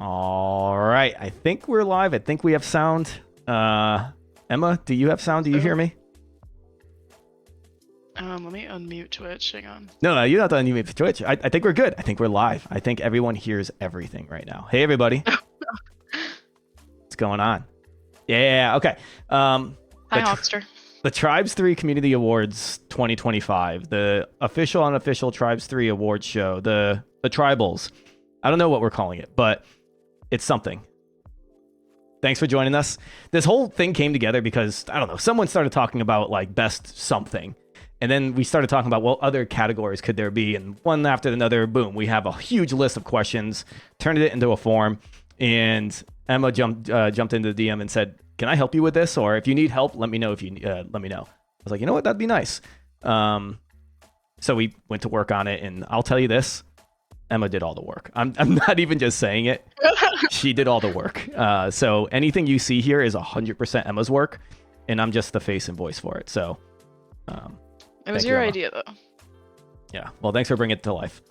All right. I think we're live. I think we have sound. Emma, do you have sound? Do you hear me? Let me unmute Twitch. Hang on. No, you're not the unmute for Twitch. I think we're good. I think we're live. I think everyone hears everything right now. Hey, everybody. What's going on? Yeah. Okay. Hi, Hawkster. The Tribes 3 Community Awards 2025, the official unofficial Tribes 3 awards show, the Tribals. I don't know what we're calling it, but it's something. Thanks for joining us. This whole thing came together because, I don't know, someone started talking about like best something. And then we started talking about what other categories could there be. And one after another, boom, we have a huge list of questions, turned it into a form. And Emma jumped into the DM and said, can I help you with this? Or if you need help, let me know. Let me know. I was like, you know what? That'd be nice. So we went to work on it. And I'll tell you this. Emma did all the work. I'm not even just saying it. She did all the work. So anything you see here is 100% Emma's work, and I'm just the face and voice for it. So it was your idea, though. Yeah. Well, thanks for bringing it to life.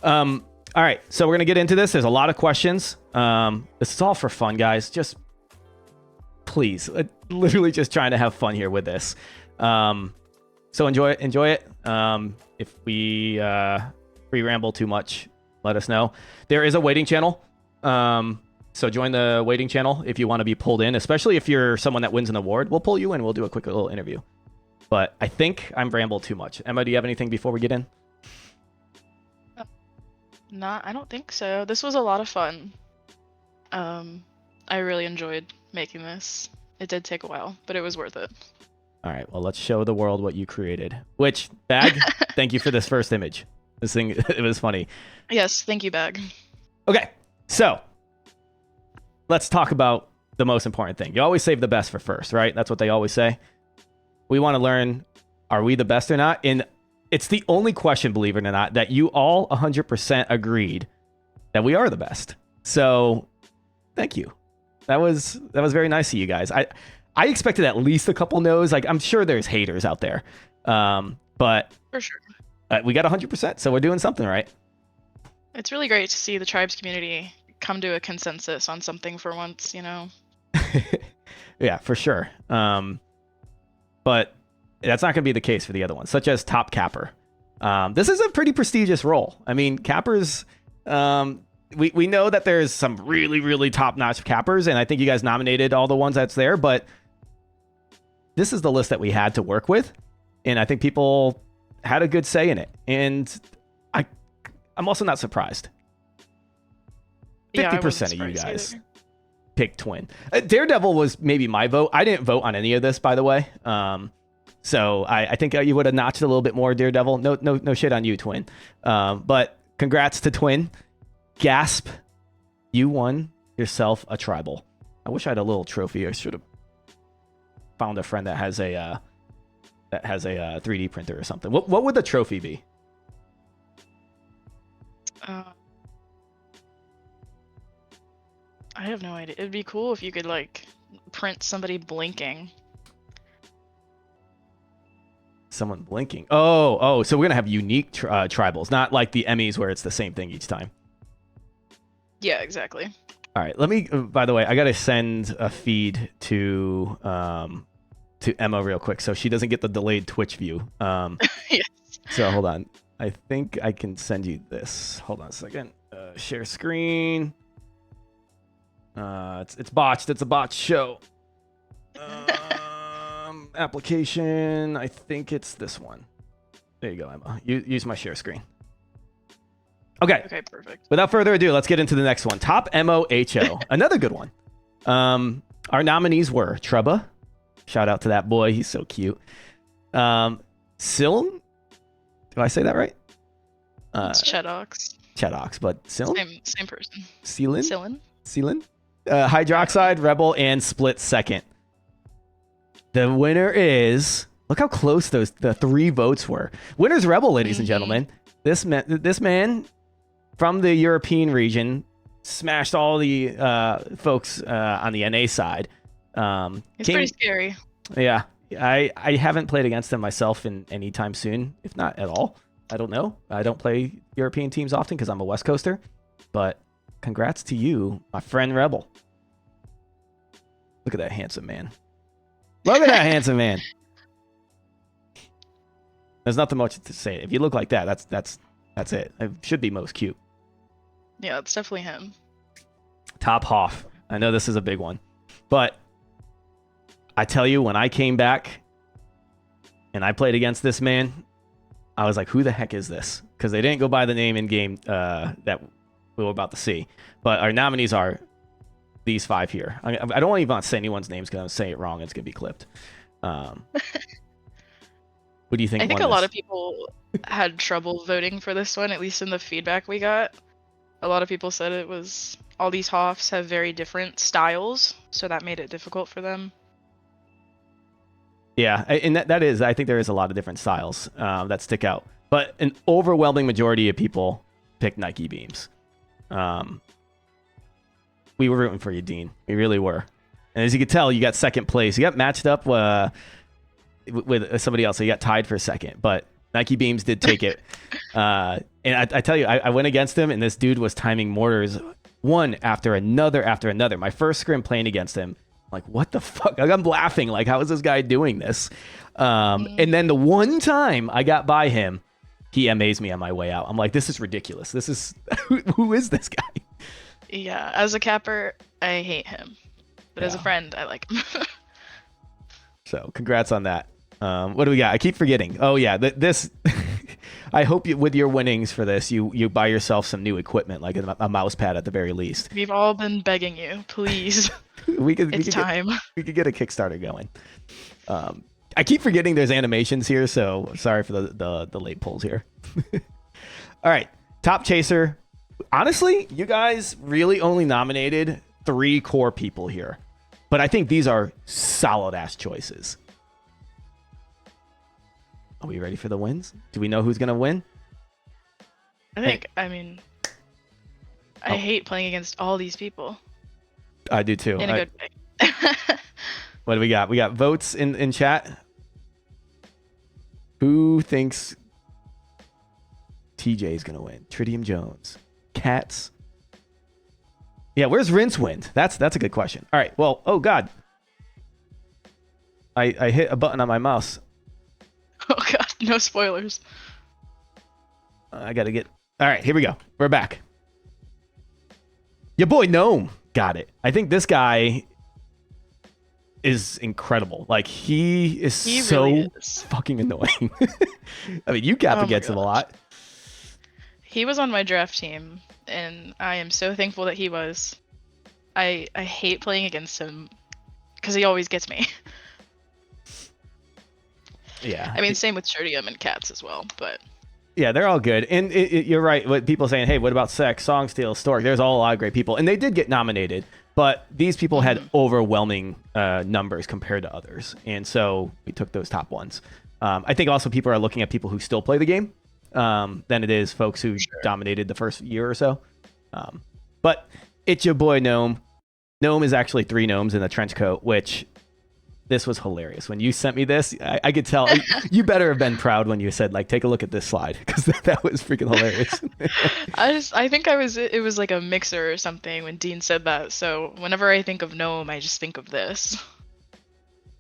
All right. So we're going to get into this. There's a lot of questions. This is all for fun, guys. Just please, literally just trying to have fun here with this. So enjoy it. If we ramble too much, let us know. There is a waiting channel. So join the waiting channel if you want to be pulled in, especially if you're someone that wins an award. We'll pull you in. We'll do a quick little interview. But I think I'm rambled too much. Emma, do you have anything before we get in? I don't think so. This was a lot of fun. I really enjoyed making this. It did take a while, but it was worth it. All right. Well, let's show the world what you created. Which, Bag, thank you for this first image. This thing, it was funny. Yes, thank you, Bag. Okay, so let's talk about the most important thing. You always save the best for first, right? That's what they always say. We want to learn, are we the best or not? And it's the only question, believe it or not, that you all 100% agreed that we are the best. So thank you. That was very nice of you guys. I expected at least a couple no's. Like, I'm sure there's haters out there. But for sure. We got 100%, so we're doing something right. It's really great to see the Tribes community come to a consensus on something for once, you know? Yeah, for sure. But that's not going to be the case for the other ones, such as Top Capper. This is a pretty prestigious role. I mean, cappers, we know that there's some really, really top-notch cappers, and I think you guys nominated all the ones that's there, but this is the list that we had to work with, and I think people had a good say in it, and I'm also not surprised. 50% of you guys picked Twin. Daredevil was maybe my vote. I didn't vote on any of this, by the way. So I think you would have notched a little bit more Daredevil. No shit on you, Twin. But congrats to Twin. Gasp, you won yourself a tribal. I wish I had a little trophy. I should have found a friend that has a 3D printer or something. What would the trophy be? I have no idea. It'd be cool if you could like print somebody blinking. Someone blinking. Oh, so we're gonna have unique tribals, not like the Emmys where it's the same thing each time. Yeah, exactly. All right, let me. By the way, I gotta send a feed to Emma real quick so she doesn't get the delayed Twitch view. Yes. So hold on. I think I can send you this. Hold on a second. Share screen. It's botched. It's a botched show. Application. I think it's this one. There you go, Emma. Use my share screen. Okay. Okay, perfect. Without further ado, let's get into the next one. Top MOHO. Another good one. Our nominees were Truba. Shout out to that boy. He's so cute. Siln. Do I say that right? It's Chedox, but Siln? Same person. Sealin? Hydroxide, Rebel, and Split second. The winner is... Look how close the 3 votes were. Winner's Rebel, ladies and gentlemen. This man from the European region smashed all the folks on the NA side. He's pretty scary. Yeah. I haven't played against him myself in any time soon, if not at all. I don't know. I don't play European teams often because I'm a West Coaster, but congrats to you, my friend Rebel. Look at that handsome man. Look at that handsome man. There's nothing much to say. If you look like that, that's it. It should be most cute. Yeah, it's definitely him. Top Hoff. I know this is a big one, but I tell you, when I came back and I played against this man, I was like, who the heck is this? Because they didn't go by the name in game that we were about to see. But our nominees are these 5 here. I don't even want to say anyone's names because I'm saying it wrong. It's going to be clipped. What do you think? I think a lot of people had trouble voting for this one, at least in the feedback we got. A lot of people said it was all these Hoffs have very different styles, so that made it difficult for them. Yeah, and that is, I think there is a lot of different styles that stick out. But an overwhelming majority of people picked Nike Beams. We were rooting for you, Dean. We really were. And as you can tell, you got second place. You got matched up with somebody else, so you got tied for second. But Nike Beams did take it. And I tell you, I went against him, and this dude was timing mortars one after another after another. My first scrim playing against him, like, what the fuck? Like, I'm laughing. Like, how is this guy doing this? And then the one time I got by him, he amazed me on my way out. I'm like, this is ridiculous. This is who is this guy? Yeah, as a capper, I hate him. But as a friend, I like him. So, congrats on that. What do we got? I keep forgetting. Oh, yeah. This... I hope you, with your winnings for this, you buy yourself some new equipment, like a mouse pad at the very least. We've all been begging you, please. It's time. We could get a Kickstarter going. I keep forgetting there's animations here, so sorry for the late pulls here. All right, Top Chaser. Honestly, you guys really only nominated 3 core people here, but I think these are solid ass choices. Are we ready for the wins? Do we know who's gonna win? I hate playing against all these people. I do too. In a good way. What do we got? We got votes in chat. Who thinks TJ is gonna win? Tritium Jones, Cats. Yeah, where's Rincewind? That's a good question. All right. Well, oh god, I hit a button on my mouse. Oh god, no spoilers. I gotta get... All right, here we go. We're back. Your boy Gnome got it. I think this guy is incredible. Like, he is so fucking annoying. I mean, you cap against him a lot. He was on my draft team, and I am so thankful that he was. I hate playing against him because he always gets me. Yeah. I mean, same with Tritium and Cats as well, but... Yeah, they're all good. And you're right. What people saying, hey, what about Sex, Songsteel, Stork? There's all a lot of great people. And they did get nominated, but these people had overwhelming numbers compared to others. And so we took those top ones. I think also people are looking at people who still play the game than it is folks who dominated the first year or so. But it's your boy Gnome. Gnome is actually 3 gnomes in a trench coat, which... This was hilarious. When you sent me this, I could tell you better have been proud when you said, like, take a look at this slide, because that was freaking hilarious. I think it was like a mixer or something when Dean said that. So whenever I think of Gnome, I just think of this.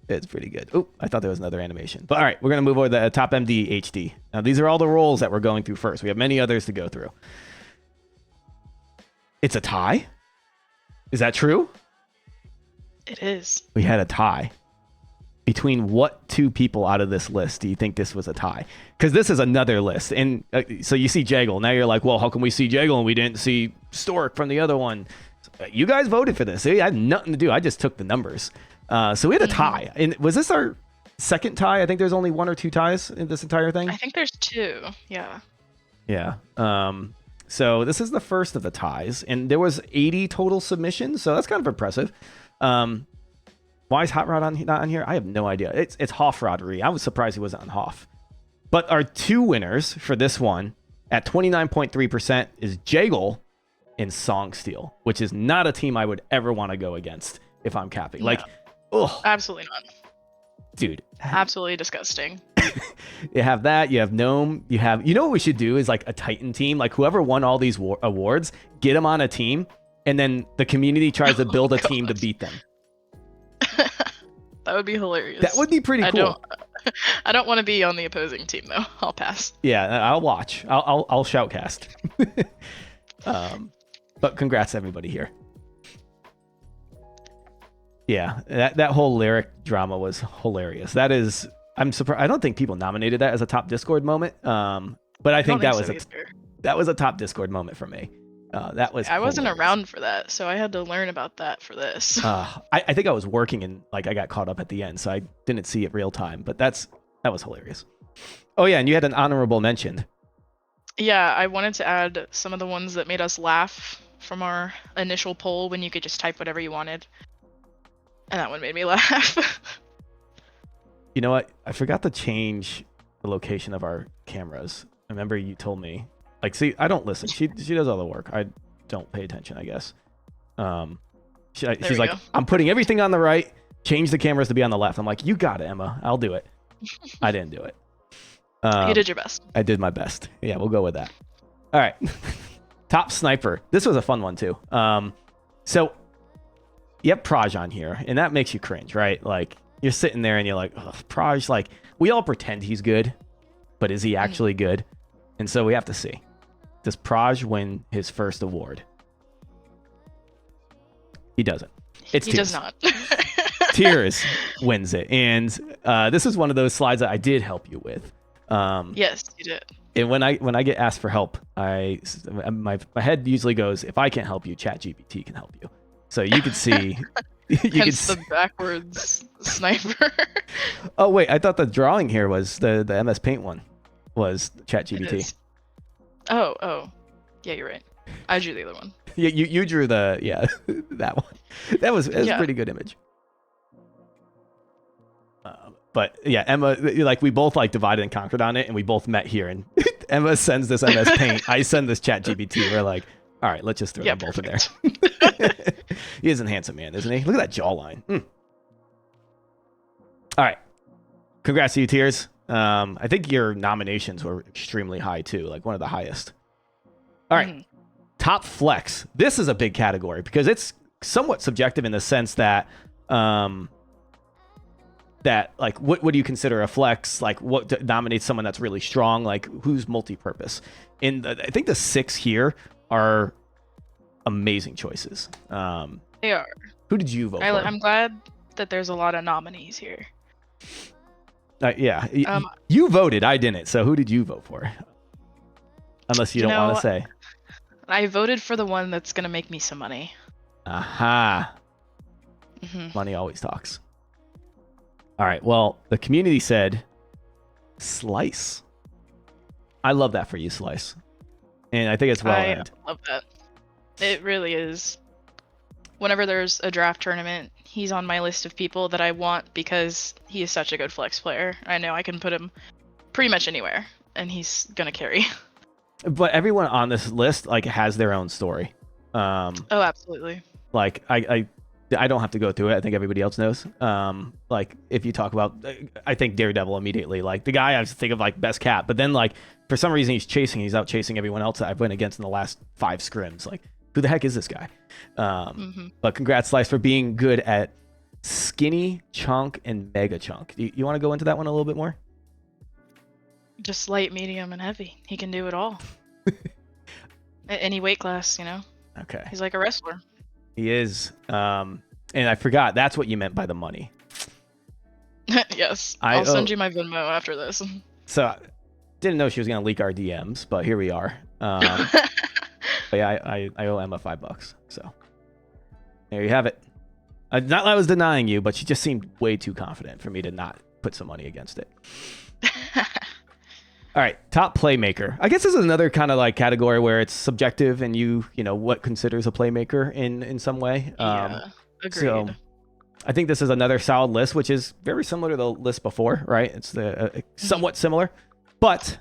It's pretty good. Oh, I thought there was another animation. But all right, we're going to move over to the Top MD HD. Now, these are all the roles that we're going through first. We have many others to go through. It's a tie? Is that true? It is. We had a tie. Between what 2 people out of this list do you think this was a tie? Because this is another list. And so you see Jaggle. Now you're like, well, how come we see Jaggle and we didn't see Stork from the other one? You guys voted for this. It had nothing to do. I just took the numbers. So we had a tie. And was this our second tie? I think there's only 1 or 2 ties in this entire thing. I think there's 2. Yeah. Yeah. So this is the first of the ties. And there was 80 total submissions. So that's kind of impressive. Why is Hot Rod not on here? I have no idea. It's Hoff Roddery. I was surprised he wasn't on Hoff. But our 2 winners for this one at 29.3% is Jaggle and Songsteel, which is not a team I would ever want to go against if I'm capping. No. Like, ugh. Absolutely not. dude. Absolutely disgusting. You have that. You have Gnome. You know what we should do is like a Titan team. Like whoever won all these awards, get them on a team, and then the community tries to build a team to beat them. That would be hilarious. That would be pretty cool. I don't want to be on the opposing team though. I'll pass. Yeah, I'll watch. I'll shoutcast. But congrats everybody here. Yeah, that whole lyric drama was hilarious. That is, I'm surprised. I don't think people nominated that as a top Discord moment. But I think that was a top Discord moment for me. That was. I wasn't around for that, so I had to learn about that for this. I think I was working and like I got caught up at the end, so I didn't see it real time. But that was hilarious. Oh yeah, and you had an honorable mention. Yeah, I wanted to add some of the ones that made us laugh from our initial poll when you could just type whatever you wanted. And that one made me laugh. You know what? I forgot to change the location of our cameras. I remember you told me. Like, see, I don't listen. She does all the work. I don't pay attention, I guess. She's like, I'm putting everything on the right. Change the cameras to be on the left. I'm like, you got it, Emma. I'll do it. I didn't do it. You did your best. I did my best. Yeah, we'll go with that. All right. Top sniper. This was a fun one too. So you have Praj on here, and that makes you cringe, right? Like you're sitting there and you're like, Praj, like we all pretend he's good, but is he actually good? And so we have to see. Does Praj win his first award? He doesn't. He does not. Tears wins it. And this is one of those slides that I did help you with. Yes, you did. And when I get asked for help, my head usually goes, if I can't help you, ChatGPT can help you. So you can see. Hence the backwards sniper. Oh wait, I thought the drawing here was the MS Paint one was ChatGPT. Oh, yeah, you're right. I drew the other one. Yeah, you drew that one. That was a pretty good image. But yeah, Emma, like we both like divided and conquered on it, and we both met here. And Emma sends this MS Paint, I send this ChatGPT. We're like, all right, let's just throw them both in there. He is a handsome man, isn't he? Look at that jawline. All right, congrats to you, Tears. I think your nominations were extremely high too, like one of the highest. All right, top flex. This is a big category because it's somewhat subjective in the sense that. That like what do you consider a flex? Like what nominates someone that's really strong? Like who's multi-purpose? And I think the 6 here are amazing choices. They are. Who did you vote for? I'm glad that there's a lot of nominees here. Yeah, you voted. I didn't. So who did you vote for? Unless you don't want to say. I voted for the one that's gonna make me some money. Aha. Money always talks. All right. Well, the community said Slice. I love that for you, Slice. And I think it's well earned. I love that. It really is. Whenever there's a draft tournament, he's on my list of people that I want because he is such a good flex player. I know I can put him pretty much anywhere, and he's gonna carry. But everyone on this list like has their own story. Oh, absolutely. Like I don't have to go through it. I think everybody else knows. Like if you talk about, I think Daredevil immediately. Like the guy I think of like best cat, but then like for some reason he's out chasing everyone else that I've went against in the last 5 scrims. Like who the heck is this guy? But congrats, Slice, for being good at skinny, chunk, and mega chunk. You want to go into that one a little bit more? Just light, medium, and heavy. He can do it all. At any weight class, you know. Okay. He's like a wrestler. He is. And I forgot. That's what you meant by the money. Yes. I'll send you my Venmo after this. So, didn't know she was going to leak our DMs, but here we are. But yeah, I owe Emma $5. So, there you have it. Not that I was denying you, but she just seemed way too confident for me to not put some money against it. All right, top playmaker. I guess this is another kind of like category where it's subjective and you know what considers a playmaker in some way. Yeah, agreed. So I think this is another solid list, which is very similar to the list before, right? It's the somewhat similar, but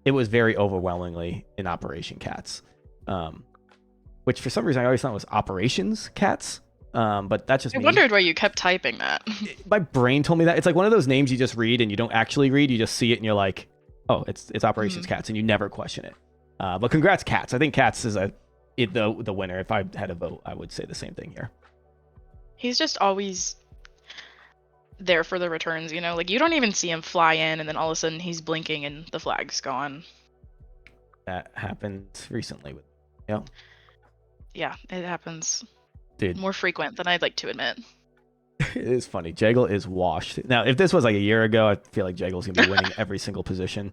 it was very overwhelmingly in Operation Cats, which for some reason I always thought was Operations Cats. But that's just I me. wondered why you kept typing that. My brain told me that. It's like one of those names you just read and you don't actually read. You just see it and you're like, oh, it's Operations Cats, and you never question it. But congrats, Cats. I think Cats is the winner. If I had a vote, I would say the same thing here. He's just always there for the returns, you know? Like, you don't even see him fly in, and then all of a sudden he's blinking and the flag's gone. That happened recently with, yeah. Yeah, it happens. Dude. More frequent than I'd like to admit. It is funny. Jaggle is washed. Now, if this was like a year ago, I feel like Jaggle's going to be winning every single position.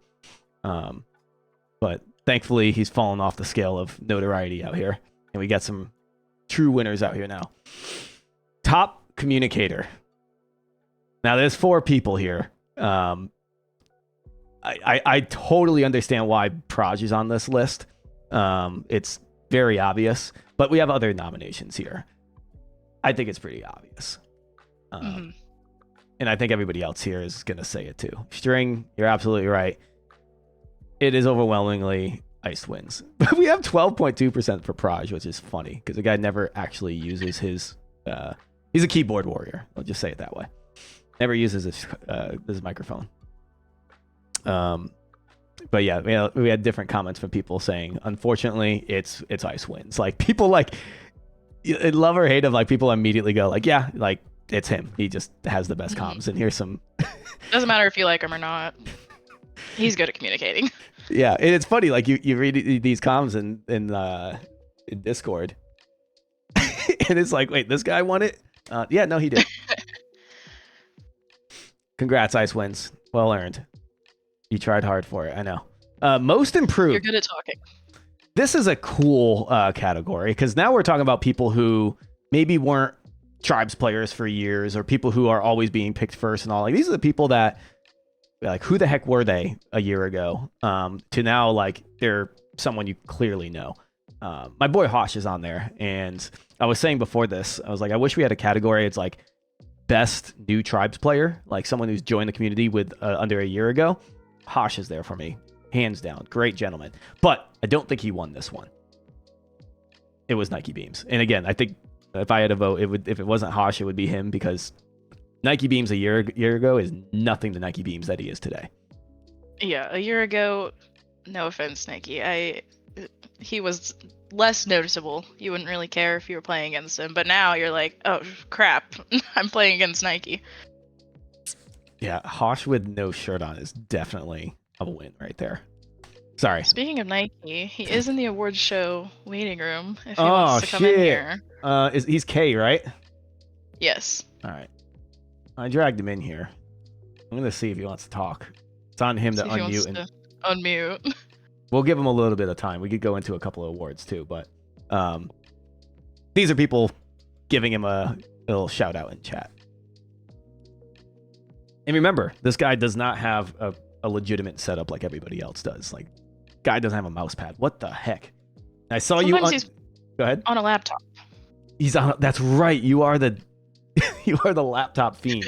But thankfully, he's fallen off the scale of notoriety out here. And we got some true winners out here now. Top communicator. Now, there's 4 people here. I totally understand why Praj is on this list. It's very obvious. But we have other nominations here. I think it's pretty obvious. And I think everybody else here is going to say it too. String, you're absolutely right. It is overwhelmingly Ice wins. But we have 12.2% for Praj, which is funny because the guy never actually uses his... he's a keyboard warrior. I'll just say it that way. Never uses his microphone. But yeah, we had different comments from people saying, unfortunately, it's Ice wins. Like, people like... love or hate of, like, people immediately go like, yeah, like, it's him. He just has the best comms. And here's some... Doesn't matter if you like him or not. He's good at communicating. Yeah, and it's funny, like, you read these comms in Discord, and it's like, wait, this guy won it? Yeah, no, he did. Congrats, Ice wins. Well earned. You tried hard for it, I know. Most improved. You're good at talking. This is a cool category, because now we're talking about people who maybe weren't Tribes players for years, or people who are always being picked first and all. Like, these are the people that, like, who the heck were they a year ago? To now, like, they're someone you clearly know. My boy Hosh is on there, and I was saying before this, I was like, I wish we had a category. It's like best new Tribes player, like someone who's joined the community with under a year ago. Hosh is there for me, hands down. Great gentleman, but I don't think he won this one. It was Nike Beams, and again, I think if I had a vote, if it wasn't Hosh, it would be him, because Nike Beams a year ago is nothing to Nike Beams that he is today. Yeah, a year ago, no offense, Nike, he was less noticeable. You wouldn't really care if you were playing against him, but now you're like, oh crap, I'm playing against Nike. Yeah, Hosh with no shirt on is definitely a win right there. Sorry. Speaking of Nike, he is in the awards show waiting room if he wants to come in here. He's K, right? Yes. All right. I dragged him in here. I'm going to see if he wants to talk. It's on him to unmute. Unmute. We'll give him a little bit of time. We could go into a couple of awards too, but these are people giving him a little shout out in chat. And remember, this guy does not have a legitimate setup like everybody else does. Like, guy doesn't have a mouse pad. What the heck? I saw Sometimes you. he's Go ahead. on a laptop. He's on. That's right. You are the you are the laptop fiend.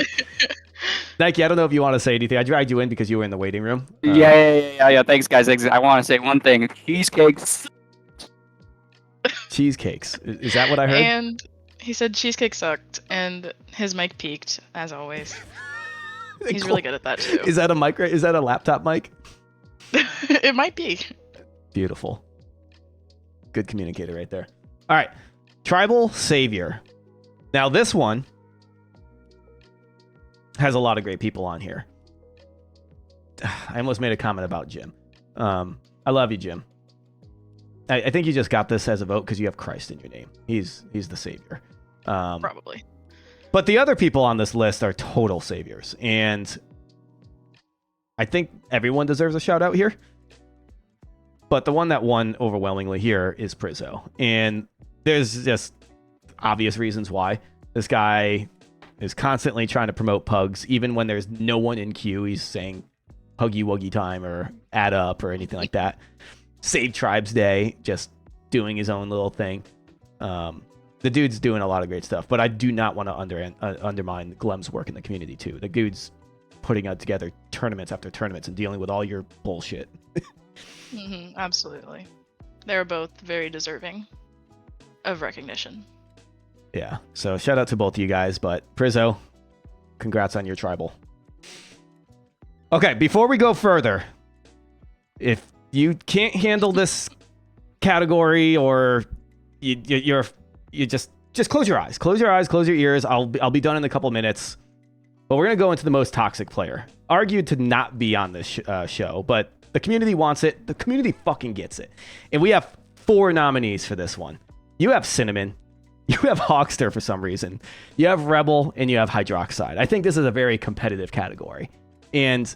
Nike, I don't know if you want to say anything. I dragged you in because you were in the waiting room. Yeah. Thanks, guys. I want to say one thing. Cheesecakes. Cheesecakes. Is that what I heard? And he said cheesecake sucked, and his mic peaked, as always. He's Cool. really good at that too. Is that a mic? Is that a laptop mic? It might be. Beautiful. Good communicator right there. All right. Tribal Savior. Now, this one has a lot of great people on here. I almost made a comment about Jim. I love you, Jim. I think you just got this as a vote because you have Christ in your name. He's the savior. Probably. But the other people on this list are total saviors. And I think everyone deserves a shout out here. But the one that won overwhelmingly here is Prizzo. And there's just obvious reasons why. This guy is constantly trying to promote pugs. Even when there's no one in queue, he's saying Huggy Wuggy time or add up or anything like that. Save Tribes Day, just doing his own little thing. The dude's doing a lot of great stuff, but I do not want to undermine Glem's work in the community too. The dude's putting out together tournaments after tournaments and dealing with all your bullshit. Absolutely. They're both very deserving of recognition. Yeah. So shout out to both of you guys, but Prizzo, congrats on your tribal. Okay, before we go further, if you can't handle this category, or you just close your eyes, close your ears. I'll be done in a couple minutes. But we're gonna go into the most toxic player. Argued to not be on this show, but the community wants it. The community fucking gets it, and we have 4 nominees for this one. You have Cinnamon, you have Hawkster for some reason, you have Rebel, and you have Hydroxide. I think this is a very competitive category. And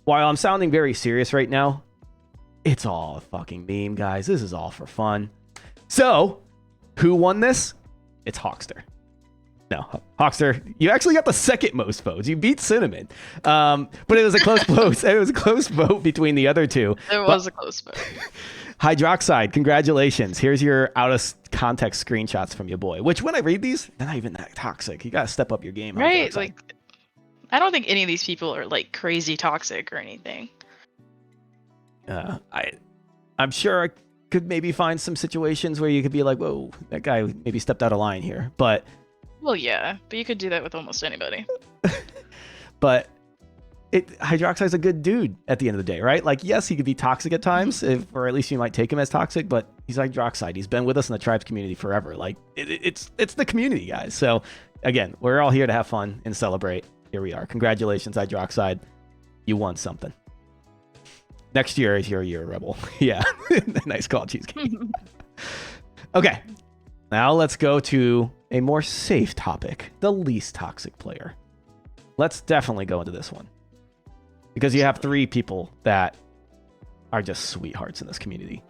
while I'm sounding very serious right now, it's all a fucking meme, guys. This is all for fun. So, who won this? It's Hawkster. No, Hawkster, you actually got the second most votes. You beat Cinnamon. But it was a close vote. It was a close vote between the other two. It was a close vote. Hydroxide, congratulations. Here's your out of context screenshots from your boy. Which, when I read these, they're not even that toxic. You gotta step up your game. Right? Hydroxide. Like, I don't think any of these people are like crazy toxic or anything. I'm sure I could maybe find some situations where you could be like, whoa, that guy maybe stepped out of line here. But Well, yeah, but you could do that with almost anybody. but Hydroxide's a good dude at the end of the day, right? Like, yes, he could be toxic at times, or at least you might take him as toxic, but he's Hydroxide. He's been with us in the Tribes community forever. Like, it's the community, guys. So, again, we're all here to have fun and celebrate. Here we are. Congratulations, Hydroxide. You won something. Next year is your year, Rebel. Yeah. Nice call, Cheesecake. Okay. Now let's go to a more safe topic, the least toxic player. Let's definitely go into this one, because you have 3 people that are just sweethearts in this community.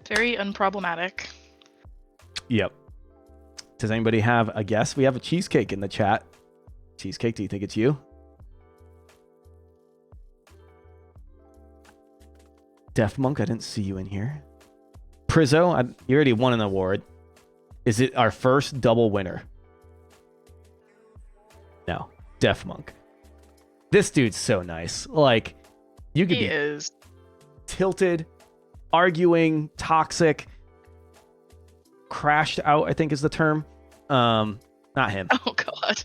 Very unproblematic. Yep. Does anybody have a guess? We have a Cheesecake in the chat. Cheesecake, do you think it's you? Def Monk, I didn't see you in here. Prizzo, you already won an award. Is it our first double winner? No. Def Monk. This dude's so nice. Like, you could He be is. tilted, arguing, toxic, crashed out, I think is the term. Not him. Oh God.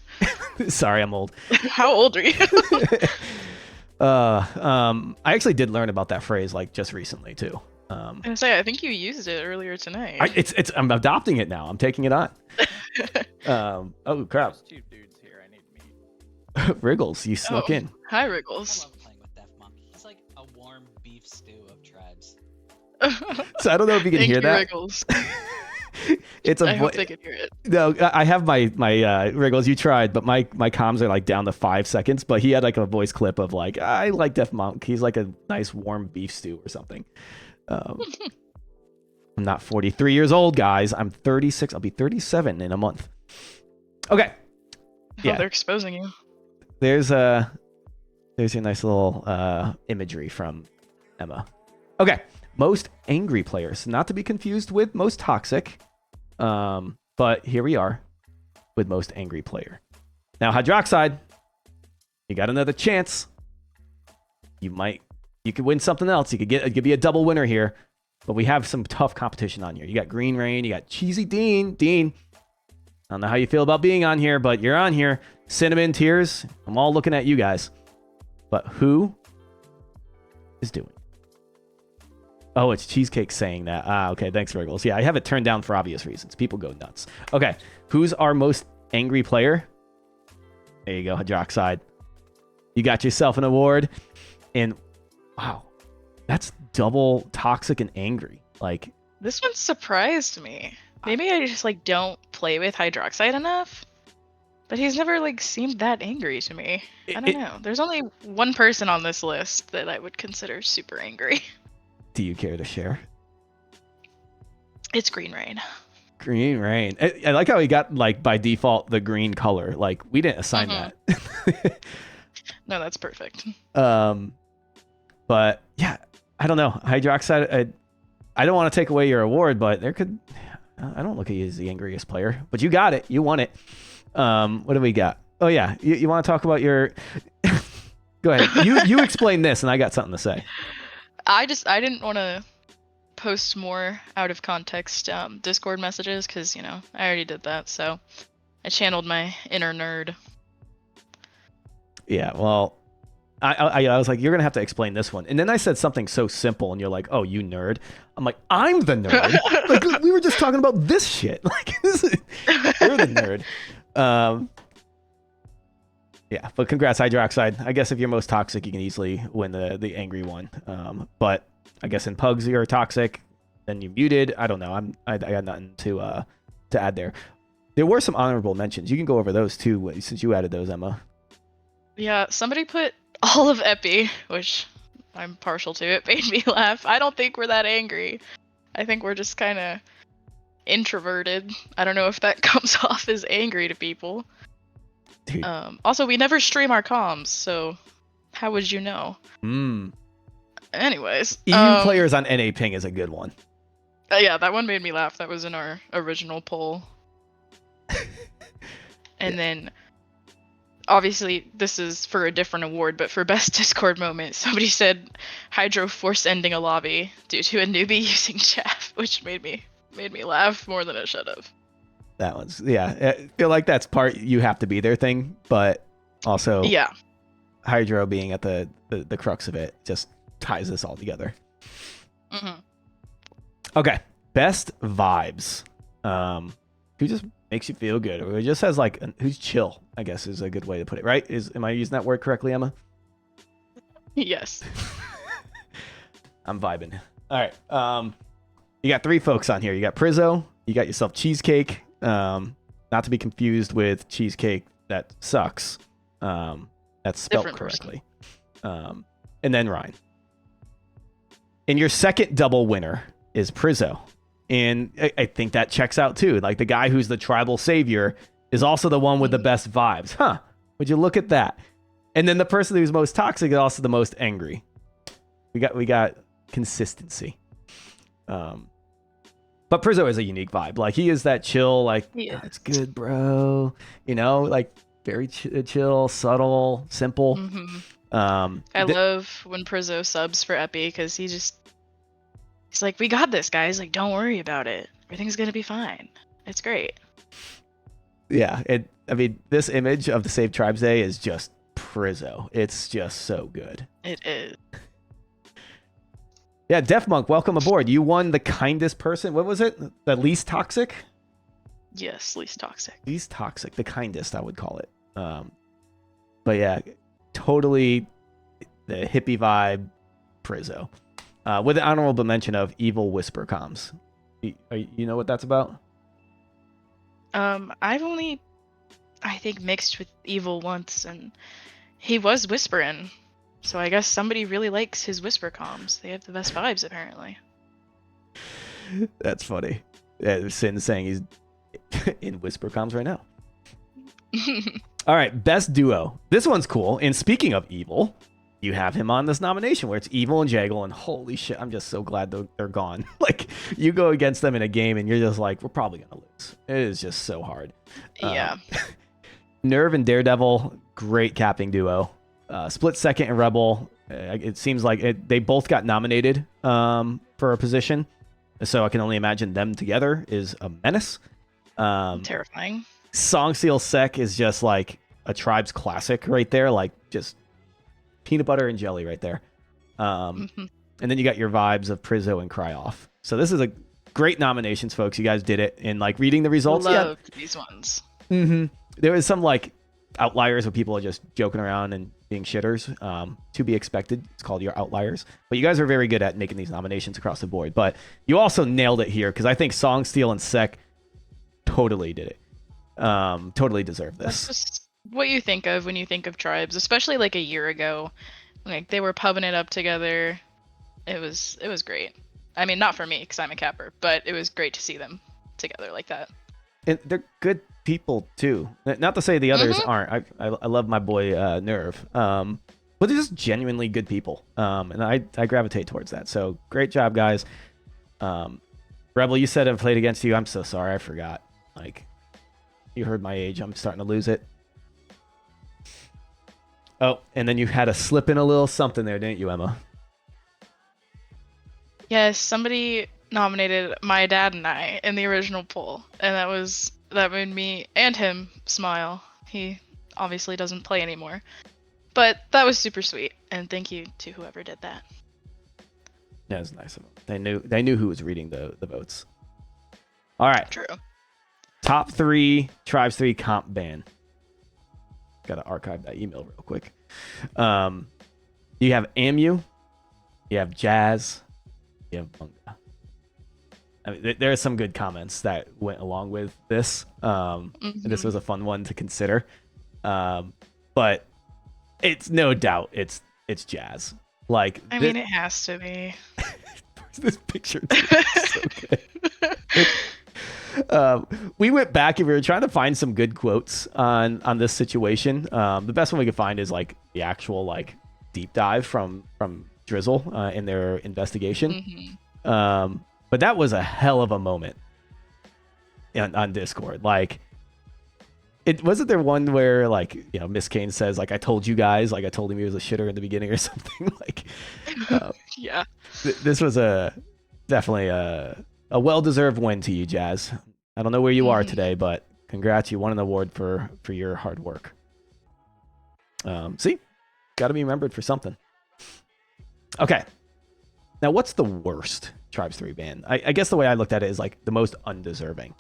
Sorry, I'm old. How old are you? I actually did learn about that phrase like just recently too. I think you used it earlier tonight. I'm adopting it now. I'm taking it on. Oh crap. There's 2 dudes here I need to meet. Wriggles, you snuck in. Hi, I Wriggles. love playing with Def Monk. He's like a warm beef stew of tribes. So I don't know if you can Thank hear you, that. Wriggles. It's a I hope they can hear it. No, I have my Wriggles. You tried, but my comms are like down to 5 seconds. But he had like a voice clip of like, I like Def Monk. He's like a nice warm beef stew or something. I'm not 43 years old, guys. I'm 36. I'll be 37 in a month. Okay. Oh, they're exposing you. There's your nice little imagery from Emma. Okay. Most angry players, not to be confused with most toxic. But here we are with most angry player. Now, Hydroxide, you got another chance. You could win something else. You could be a double winner here. But we have some tough competition on here. You got Green Rain, you got Cheesy Dean. I don't know how you feel about being on here, but you're on here. Cinnamon, Tears, I'm all looking at you guys. But who is doing? Oh, it's Cheesecake saying that. Okay, thanks, Wriggles. Yeah, I have it turned down for obvious reasons. People go nuts. Okay, who's our most angry player? There you go, Hydroxide. You got yourself an award. And wow, that's double toxic and angry. Like, This one surprised me. Maybe I just like don't play with Hydroxide enough. But he's never like seemed that angry to me. I don't know. There's only one person on this list that I would consider super angry. do you care to share? It's Green Rain. Green Rain. I like how he got like by default the green color. Like, we didn't assign that. No, that's perfect. But yeah, I don't know. Hydroxide, I don't want to take away your award, but I don't look at you as the angriest player, but you got it. You won it. What do we got? Oh yeah. You want to talk about your, go ahead. You explain this and I got something to say. I didn't want to post more out of context Discord messages because I already did that. So I channeled my inner nerd. Yeah, well, I was like, you're gonna have to explain this one, and then I said something so simple, and you're like, oh, you nerd. I'm like, I'm the nerd. Like we were just talking about this shit. Like you're the nerd. Yeah, but congrats, Hydroxide. I guess if you're most toxic, you can easily win the angry one. But I guess in Pugs you're toxic, then you muted. I don't know. I got nothing to add there. There were some honorable mentions. You can go over those too, since you added those, Emma. Yeah, somebody put all of Epi, which I'm partial to. It made me laugh. I don't think we're that angry. I think we're just kind of introverted. I don't know if that comes off as angry to people. Dude. Also, we never stream our comms, so how would you know? Anyways. EU players on NA ping is a good one. Yeah, that one made me laugh. That was in our original poll. And then, obviously, this is for a different award, but for best Discord moment, somebody said Hydro force ending a lobby due to a newbie using chaff, which made me laugh more than it should have. That one's, yeah. I feel like that's part you have to be there thing, but also Yeah. Hydro being at the crux of it just ties this all together. Mm-hmm. Okay, best vibes. Who just makes you feel good, or just has like who's chill, I guess is a good way to put it, right? Am I using that word correctly, Emma? Yes. I'm vibing. All right. You got 3 folks on here. You got Prizzo, you got yourself Cheesecake, not to be confused with Cheesecake that sucks. That's spelled Different correctly. And then Ryan. And your second double winner is Prizzo. And I think that checks out too. Like the guy who's the tribal savior is also the one with the best vibes. Huh. Would you look at that? And then the person who's most toxic is also the most angry. We got consistency. But Prizzo is a unique vibe. Like he is that chill, like, Yeah. It's good, bro. Like very chill, subtle, simple. Mm-hmm. I love when Prizzo subs for Epi because he's like, we got this, guys. Like, don't worry about it. Everything's gonna be fine. It's great. Yeah, I mean, this image of the Save Tribes Day is just Prizzo. It's just so good. It is. Yeah, Def Monk, welcome aboard. You won the kindest person. What was it? The least toxic? Yes, least toxic. Least toxic, the kindest, I would call it. But yeah, totally the hippie vibe, Prizzo. With an honorable mention of Evil Whisper Comms. You know what that's about? I've only, I think, mixed with Evil once, and he was whispering. So I guess somebody really likes his whisper comms. They have the best vibes, apparently. That's funny. Yeah, Sin saying he's in whisper comms right now. All right, best duo. This one's cool. And speaking of evil, you have him on this nomination where it's Evil and Jaggle, and holy shit, I'm just so glad they're gone. Like, you go against them in a game, and you're just like, we're probably going to lose. It is just so hard. Yeah. Nerve and Daredevil, great capping duo. Split second and Rebel. It seems like they both got nominated for a position. So I can only imagine them together is a menace. Terrifying. Song Seal Sec is just like a Tribes classic right there. Like just peanut butter and jelly right there. And then you got your vibes of Prizzo and Cry Off. So this is a great nominations, folks. You guys did it. And like reading the results. Loved these ones. There was some like outliers where people are just joking around and being shitters, to be expected. It's called your outliers. But you guys are very good at making these nominations across the board. But you also nailed it here because I think Song Steel and Sec totally did it. Totally deserve this. That's just what you think of when you think of Tribes, especially like a year ago. Like they were pubbing it up together. It was great. I mean, not for me because I'm a capper, but it was great to see them together like that. And they're good people too. Not to say the others aren't. I love my boy Nerve. But they're just genuinely good people. And I gravitate towards that. So great job, guys. Rebel, you said I've played against you. I'm so sorry. I forgot. Like, you heard my age. I'm starting to lose it. Oh, and then you had to slip in a little something there, didn't you, Emma? Yes, somebody nominated my dad and I in the original poll, and that made me and him smile. He obviously doesn't play anymore, but that was super sweet, and thank you to whoever did that. Yeah, it was nice of them. They knew who was reading the votes. All right. True. Top 3 Tribes 3 comp ban. Gotta archive that email real quick. You have Amu, you have Jazz, you have Bunga. I mean, there are some good comments that went along with this. And this was a fun one to consider. But it's no doubt it's Jazz. Like, I mean, it has to be. this picture too, is so good. We went back and we were trying to find some good quotes on this situation. The best one we could find is like the actual like deep dive from Drizzle in their investigation. But that was a hell of a moment on Discord. Like, it wasn't there one where like, you know, Miss Kane says like, I told you guys, like I told him he was a shitter in the beginning or something. Like, Yeah. This was definitely a well-deserved win to you, Jazz. I don't know where you are today, but congrats, you won an award for your hard work. See, got to be remembered for something. Okay, now what's the worst Tribes 3 ban? I guess the way I looked at it is like the most undeserving.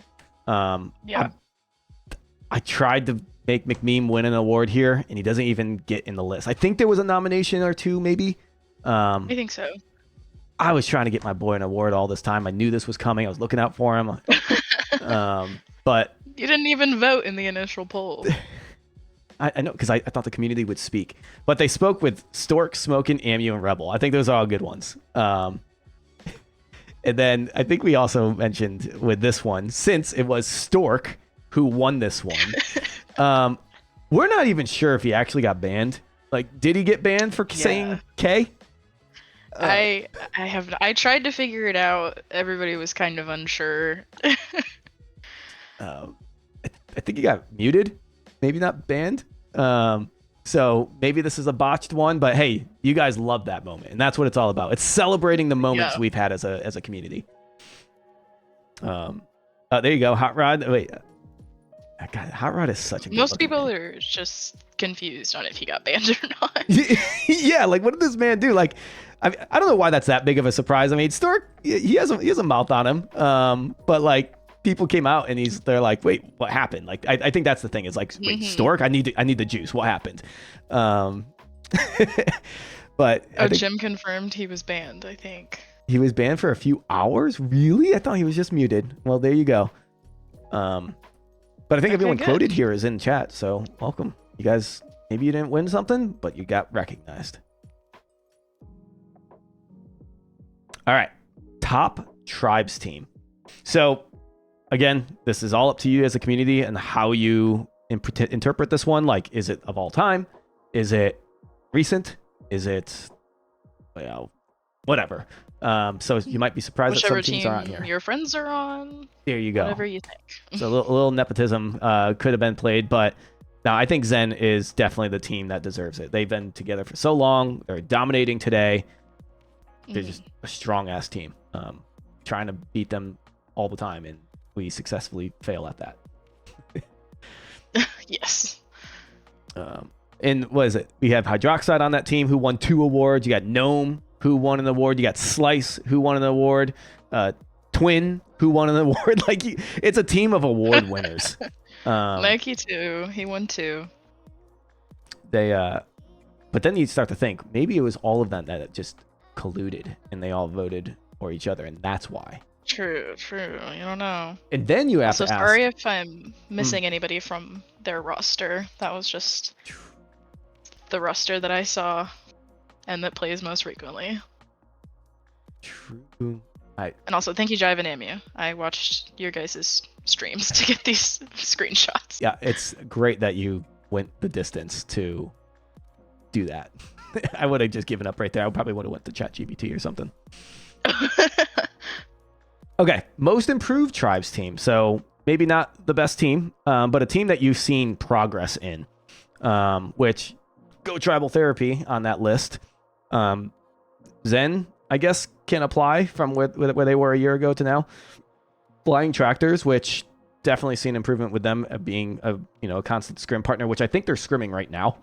Yeah. I tried to make McMeme win an award here, and he doesn't even get in the list. I think there was a nomination or two, maybe. I think so. I was trying to get my boy an award all this time. I knew this was coming. I was looking out for him. But You didn't even vote in the initial poll. I know, because I thought the community would speak. But they spoke with Stork, Smokin', Amu, and Rebel. I think those are all good ones. And then I think we also mentioned with this one, since it was Stork who won this one, we're not even sure if he actually got banned. Like, did he get banned for saying K? I tried to figure it out. Everybody was kind of unsure. I think he got muted, maybe not banned. So maybe this is a botched one, but hey, you guys love that moment, and that's what it's all about. It's celebrating the moments we've had as a community. There you go, Hot Rod. Wait, God, Hot Rod is such a good Most people man. are just confused on if he got banned or not. Yeah, like what did this man do? Like, I don't know why that's that big of a surprise. I mean, Stork, he has a mouth on him, but like people came out and they're like, wait, what happened? Like, I think that's the thing is like, wait, Stork, I need the juice. What happened? But Jim confirmed he was banned. I think he was banned for a few hours. Really? I thought he was just muted. Well, there you go. But I think everyone quoted here is in chat, so welcome. You guys, maybe you didn't win something, but you got recognized. All right, top Tribes team. So again, this is all up to you as a community and how you interpret this one. Like, is it of all time? Is it recent? Is it, well, whatever. So you might be surprised whichever that some teams team are on here. your friends are on. There you go. Whatever you think. So a little nepotism could have been played, but no, I think Zen is definitely the team that deserves it. They've been together for so long. They're dominating today. They're just a strong ass team. Trying to beat them all the time, and we successfully fail at that. Yes. And what is it? We have Hydroxide on that team who won 2 awards. You got Gnome who won an award. You got Slice who won an award. Twin who won an award. Like, it's a team of award winners. Mikey too. He won 2. But then you start to think maybe it was all of them that just colluded and they all voted for each other, and that's why. True. You don't know. And then you have Also, to ask. sorry if I'm missing anybody from their roster. That was just the roster that I saw and that plays most frequently. True. And also, thank you, Jive and Amu. I watched your guys' streams to get these screenshots. Yeah, it's great that you went the distance to do that. I would have just given up right there. I probably would have went to ChatGPT or something. Okay, most improved Tribes team. So maybe not the best team, but a team that you've seen progress in, which go Tribal Therapy on that list. Zen, I guess, can apply from where they were a year ago to now. Flying tractors, which definitely seen improvement with them being a constant scrim partner, which I think they're scrimming right now.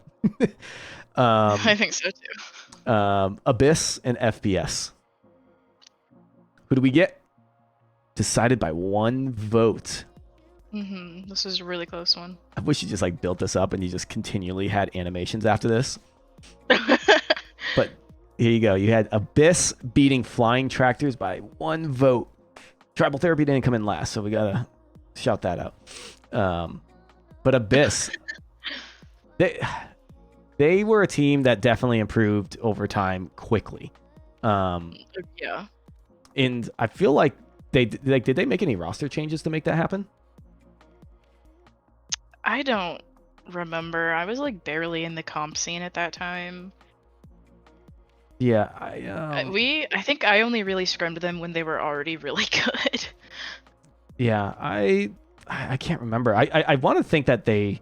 I think so too. Abyss and FPS. Who do we get? Decided by 1 vote. This is a really close one. I wish you just like built this up and you just continually had animations after this. But here you go. You had Abyss beating Flying Tractors by 1 vote. Tribal Therapy didn't come in last, so we gotta shout that out. But Abyss, they were a team that definitely improved over time quickly. Yeah. And I feel like did they make any roster changes to make that happen? I don't remember. I was like barely in the comp scene at that time. Yeah, I think I only really scrimmed them when they were already really good. Yeah, I can't remember. I want to think that they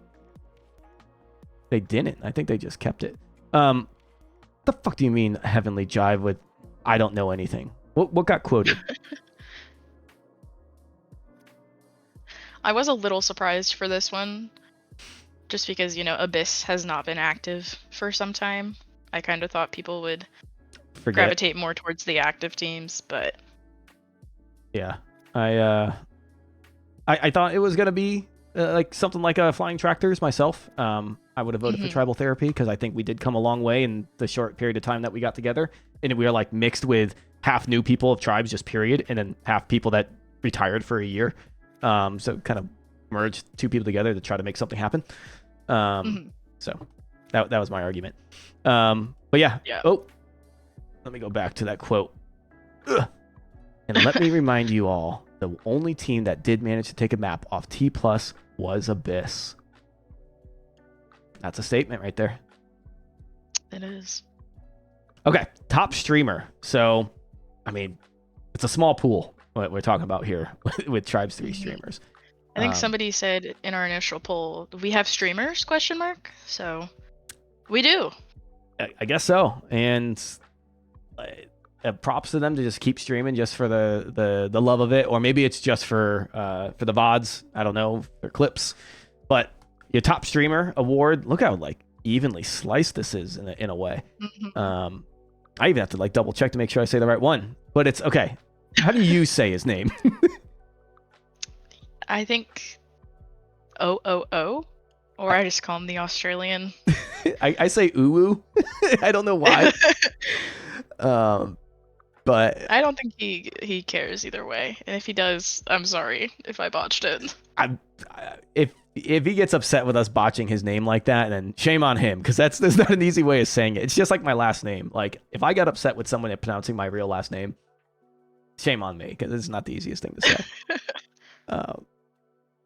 didn't. I think they just kept it. The fuck do you mean Heavenly Jive with I don't know anything? What got quoted? I was a little surprised for this one, just because, Abyss has not been active for some time. I kind of thought people would gravitate more towards the active teams, but yeah, I thought it was gonna be like something like Flying Tractors myself. I would have voted for Tribal Therapy because I think we did come a long way in the short period of time that we got together, and we are like mixed with half new people of tribes, just period, and then half people that retired for a year. So kind of merged 2 people together to try to make something happen. So that was my argument. But yeah. Oh, let me go back to that quote. Ugh. And let me remind you all, the only team that did manage to take a map off T+ was Abyss. That's a statement right there. it is. Okay, top streamer. So, I mean, it's a small pool what we're talking about here with Tribes 3 streamers. I think somebody said in our initial poll, we have streamers, ? So we do. I guess so. And props to them to just keep streaming just for the love of it. Or maybe it's just for the VODs. I don't know, for clips. But your top streamer award, look how like evenly sliced this is in a way. I even have to like double check to make sure I say the right one. But it's okay. How do you say his name? I think OOO, or I just call him the Australian. I say uwu. I don't know why. But I don't think he cares either way. And if he does, I'm sorry if I botched it. If he gets upset with us botching his name like that, then shame on him, because there's not an easy way of saying it. It's just like my last name. Like if I got upset with someone pronouncing my real last name, shame on me, because it's not the easiest thing to say.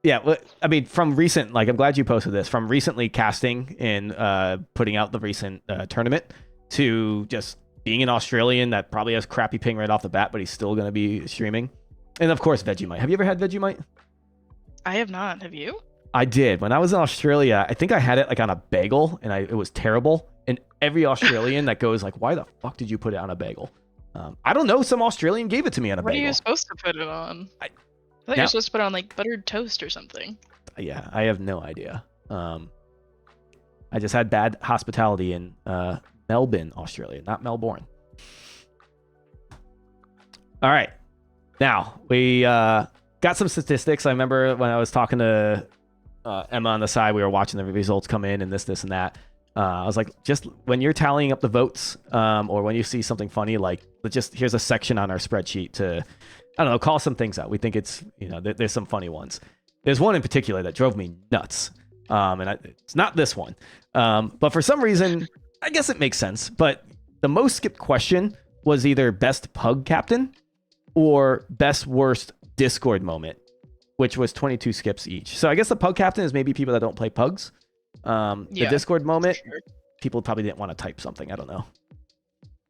Yeah, well, I mean, from recent, like I'm glad you posted this, from recently casting and putting out the recent tournament to just being an Australian that probably has crappy ping right off the bat, but he's still going to be streaming. And of course, Vegemite. Have you ever had Vegemite? I have not. Have you? I did. When I was in Australia, I think I had it like on a bagel, and it was terrible. And every Australian that goes like, why the fuck did you put it on a bagel? I don't know. Some Australian gave it to me on a bagel. What are you supposed to put it on? I thought you were supposed to put it on like buttered toast or something. Yeah, I have no idea. I just had bad hospitality in Melbourne, Australia, not Melbourne. All right. Now, we got some statistics. I remember when I was talking to Emma on the side, we were watching the results come in and this, and that. I was like, just when you're tallying up the votes or when you see something funny, like here's a section on our spreadsheet to, I don't know, call some things out. We think it's, there's some funny ones. There's one in particular that drove me nuts. It's not this one. But for some reason, I guess it makes sense. But the most skipped question was either best pug captain or best worst Discord moment, which was 22 skips each. So I guess the pug captain is maybe people that don't play pugs. The Discord moment, sure. People probably didn't want to type something. I don't know.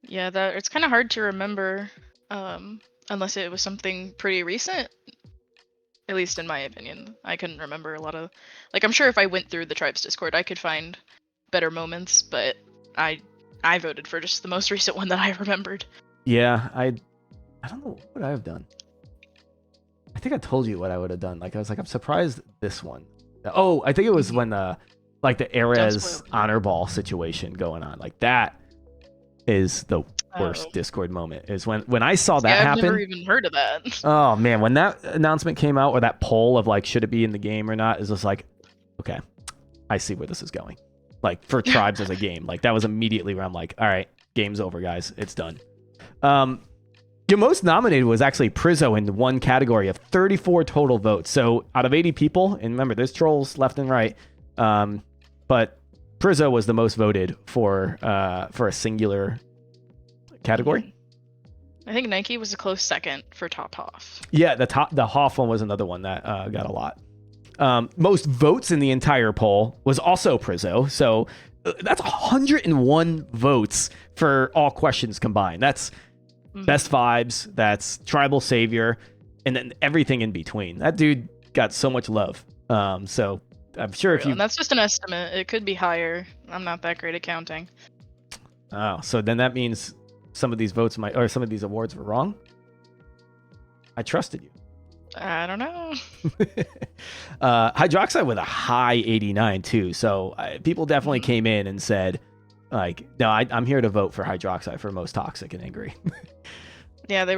Yeah, it's kind of hard to remember unless it was something pretty recent. At least in my opinion, I couldn't remember a lot of, like, I'm sure if I went through the tribe's Discord, I could find better moments, but I voted for just the most recent one that I remembered. Yeah, I don't know what I have done. I think I told you what I would have done. Like I was like, I'm surprised this one. Oh, I think it was when like the Erez honor ball situation going on. Like that is the worst Discord moment. Is when I saw that happen. I've never even heard of that. Oh man, when that announcement came out, or that poll of like should it be in the game or not, is just like, okay, I see where this is going. Like for tribes as a game, like that was immediately where I'm like, all right, game's over, guys, it's done. Your most nominated was actually Prizzo in one category of 34 total votes. So out of 80 people, and remember, there's trolls left and right, but Prizzo was the most voted for a singular category. I think Nike was a close second for top Hoff. Yeah, the Hoff one was another one that got a lot. Most votes in the entire poll was also Prizzo. So that's 101 votes for all questions combined. That's best vibes, that's tribal savior, and then everything in between. That dude got so much love. So I'm sure if you... And that's just an estimate. It could be higher. I'm not that great at counting. Oh, so then that means some of these votes or some of these awards were wrong? I trusted you. I don't know. Hydroxide with a high 89 too. So people definitely came in and said, like, no, I'm here to vote for Hydroxide for most toxic and angry. Yeah, they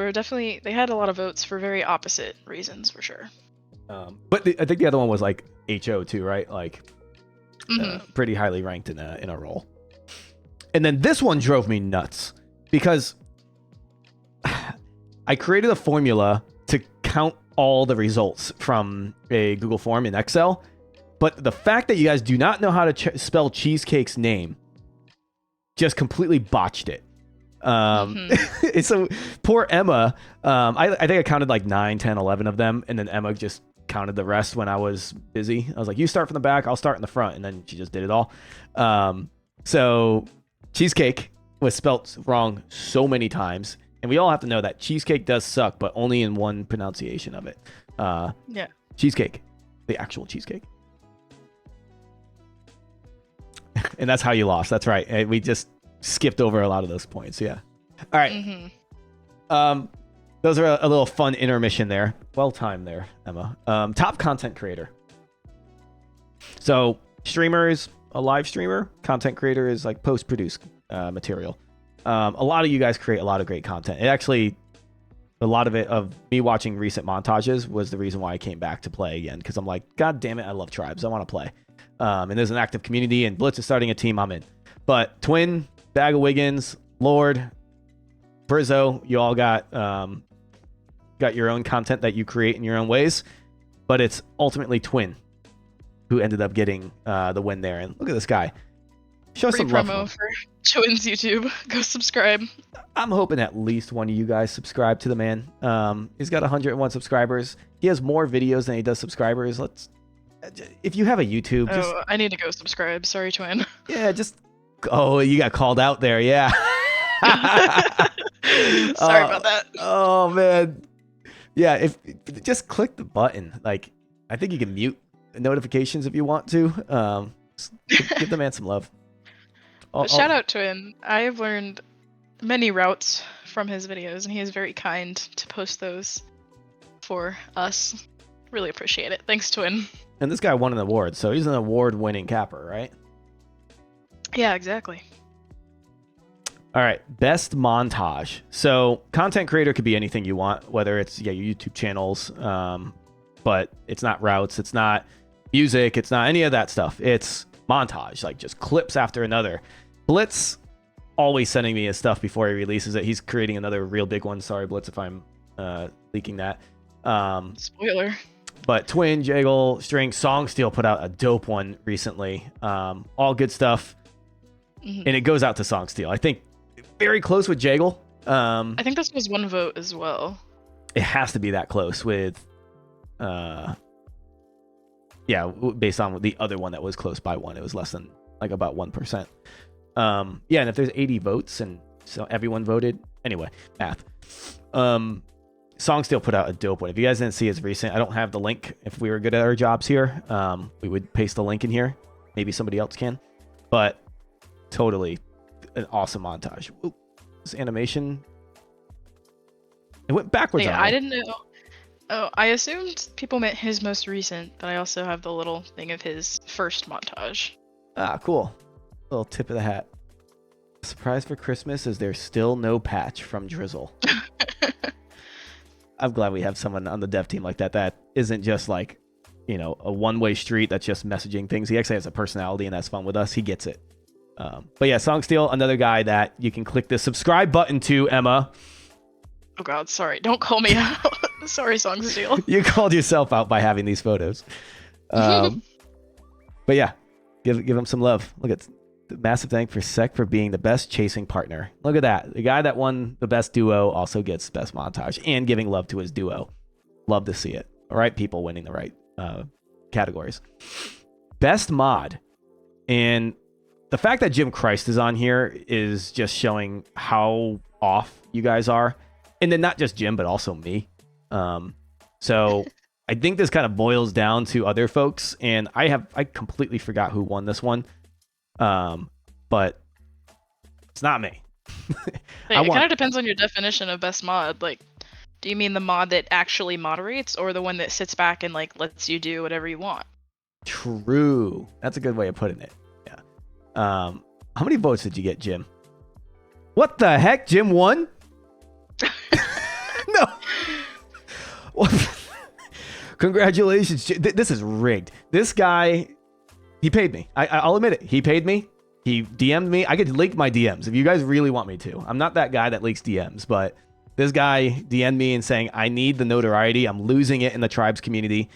had a lot of votes for very opposite reasons, for sure. But I think the other one was like HO too, right? Like pretty highly ranked in a role. And then this one drove me nuts because I created a formula to count all the results from a Google form in Excel. But the fact that you guys do not know how to spell Cheesecake's name just completely botched it. So poor Emma, I think I counted like 9, 10, 11 of them, and then Emma just counted the rest when I was busy. I was like, you start from the back, I'll start in the front, and then she just did it all. So Cheesecake was spelt wrong so many times, and we all have to know that cheesecake does suck, but only in one pronunciation of it. Yeah. Cheesecake, the actual cheesecake. And that's how you lost. That's right. We just skipped over a lot of those points. Yeah. All right. Those are a little fun intermission there. Well timed there, Emma. Top content creator. So streamer is a live streamer. Content creator is like post-produced material. A lot of you guys create a lot of great content. It actually, a lot of it of me watching recent montages was the reason why I came back to play again. Because I'm like, God damn it, I love tribes. I want to play. And there's an active community, and Blitz is starting a team. I'm in. But Twin, Bag of Wiggins, Lord, Brizzo, you all got your own content that you create in your own ways. But it's ultimately Twin who ended up getting the win there. And look at this guy. Show Free some love. promo for Twin's YouTube. Go subscribe. I'm hoping at least one of you guys subscribe to the man. He's got 101 subscribers. He has more videos than he does subscribers. If you have a YouTube, I need to go subscribe. Sorry, Twin. Yeah, you got called out there. Yeah. Sorry about that. Oh man. Yeah, if just click the button. Like, I think you can mute notifications if you want to. Give the man some love. Shout out Twin. I have learned many routes from his videos, and he is very kind to post those for us. Really appreciate it. Thanks, Twin. And this guy won an award, so he's an award-winning capper, right? Yeah, exactly. All right, best montage. So content creator could be anything you want, whether it's your YouTube channels, but it's not routes, it's not music, it's not any of that stuff. It's montage, like just clips after another. Blitz always sending me his stuff before he releases it. He's creating another real big one. Sorry, Blitz, if I'm leaking that. Spoiler. But Twin, Jaggle, String, Songsteel put out a dope one recently. All good stuff. And it goes out to Songsteel. I think very close with Jaggle. I think this was one vote as well. It has to be that close with... based on the other one that was close by one. It was less than, like, about 1%. And if there's 80 votes and so everyone voted... Anyway, math. Songsteel put out a dope one. If you guys didn't see his recent, I don't have the link. If we were good at our jobs here, we would paste the link in here. Maybe somebody else can. But totally an awesome montage. Ooh, this animation It went backwards Yeah, on me. I didn't know. Oh, I assumed people meant his most recent, but I also have the little thing of his first montage. Ah, cool. Little tip of the hat. Surprise for Christmas is there's still no patch from Drizzle. I'm glad we have someone on the dev team like that. That isn't just like, you know, a one-way street that's just messaging things. He actually has a personality and that's fun with us. He gets it. But yeah, Songsteel, another guy that you can click the subscribe button to, Emma. Oh God, sorry. Don't call me out. Sorry, Songsteel. You called yourself out by having these photos. But yeah, give him some love. Look at the massive thank for Sec for being the best chasing partner. Look at that. The guy that won the best duo also gets best montage and giving love to his duo. Love to see it. All right, people winning the right categories. Best mod. And the fact that Jim Christ is on here is just showing how off you guys are. And then not just Jim, but also me. So I think this kind of boils down to other folks. And I completely forgot who won this one. But it's not me. It kind of depends on your definition of best mod. Like, do you mean the mod that actually moderates, or the one that sits back and like lets you do whatever you want? True. That's a good way of putting it. Yeah. How many votes did you get, Jim? What the heck? Jim won? No. Congratulations. This is rigged. This guy, he paid me. I'll admit it. He paid me. He DM'd me. I could leak my DMs if you guys really want me to. I'm not that guy that leaks DMs, but this guy DM'd me and saying, I need the notoriety. I'm losing it in the tribes community.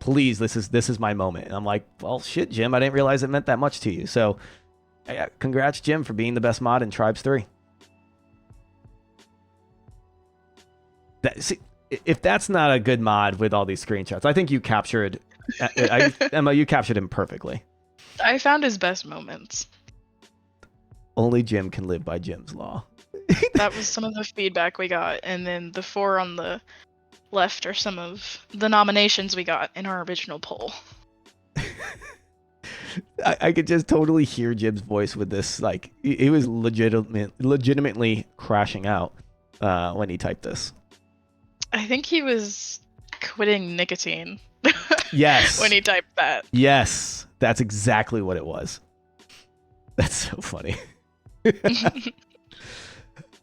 Please, this is my moment. And I'm like, well, shit, Jim. I didn't realize it meant that much to you. So congrats, Jim, for being the best mod in Tribes 3. See, if that's not a good mod with all these screenshots, I think you captured, Emma, you captured him perfectly. I found his best moments. Only Jim can live by Jim's law. That was some of the feedback we got, and then the 4 on the left are some of the nominations we got in our original poll. I could just totally hear Jim's voice with this. Like, he was legitimately crashing out when he typed this. I think he was quitting nicotine. Yes. When he typed that. Yes. That's exactly what it was. That's so funny.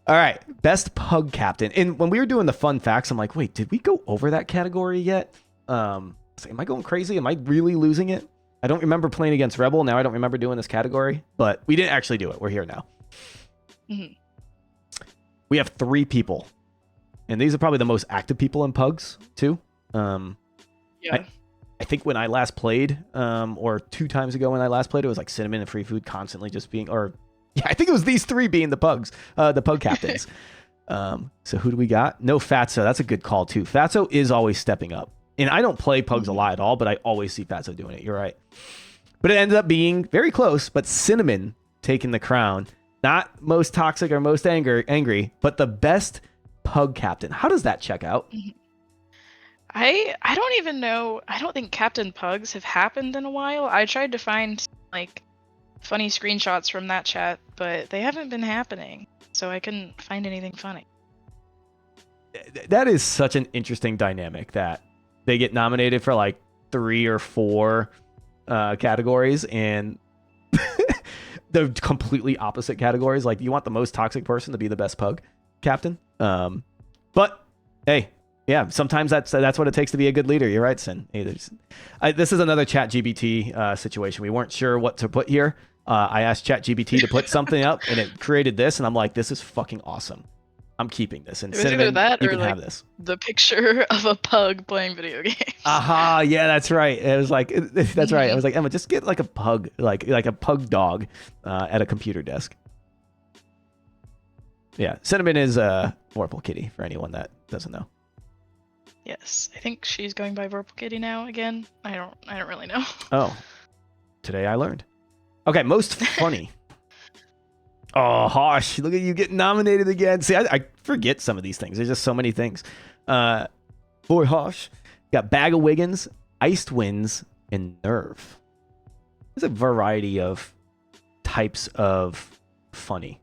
All right. Best pug captain. And when we were doing the fun facts, I'm like, wait, did we go over that category yet? Am I going crazy? Am I really losing it? I don't remember playing against Rebel. Now I don't remember doing this category, but we didn't actually do it. We're here now. Mm-hmm. We have 3 people. And these are probably the most active people in pugs, too. Yeah. I think when I last played, or 2 times ago when I last played, it was like Cinnamon and Free Food constantly just being, I think it was these 3 being the pugs, the pug captains. So who do we got? No, Fatso. That's a good call, too. Fatso is always stepping up. And I don't play pugs a lot at all, but I always see Fatso doing it. You're right. But it ended up being very close, but Cinnamon taking the crown. Not most toxic or most angry, but the best pug captain. How does that check out? I don't even know. I don't think Captain Pugs have happened in a while. I tried to find like funny screenshots from that chat, but they haven't been happening. So I couldn't find anything funny. That is such an interesting dynamic that they get nominated for like 3 or 4 categories, and the completely opposite categories. Like, you want the most toxic person to be the best pug captain. But hey, yeah, sometimes that's what it takes to be a good leader. You're right, Sin. Hey, this is another ChatGPT situation. We weren't sure what to put here. I asked ChatGPT to put something up, and it created this, and I'm like, this is fucking awesome. I'm keeping this. And It was Cinnamon, either that you or can like have this. the picture of a pug playing video games. Aha, yeah, that's right. It was like, that's right. I was like, Emma, just get like a pug, like a pug dog at a computer desk. Yeah, Cinnamon is a Vorpal Kitty for anyone that doesn't know. Yes, I think she's going by Vorpal Kitty now again. I don't really know. Oh, today I learned. Okay, most funny. Oh, Hosh, look at you getting nominated again. See, I forget some of these things. There's just so many things. Boy, Hosh. Got Bag of Wiggins, Iced Winds, and Nerve. There's a variety of types of funny.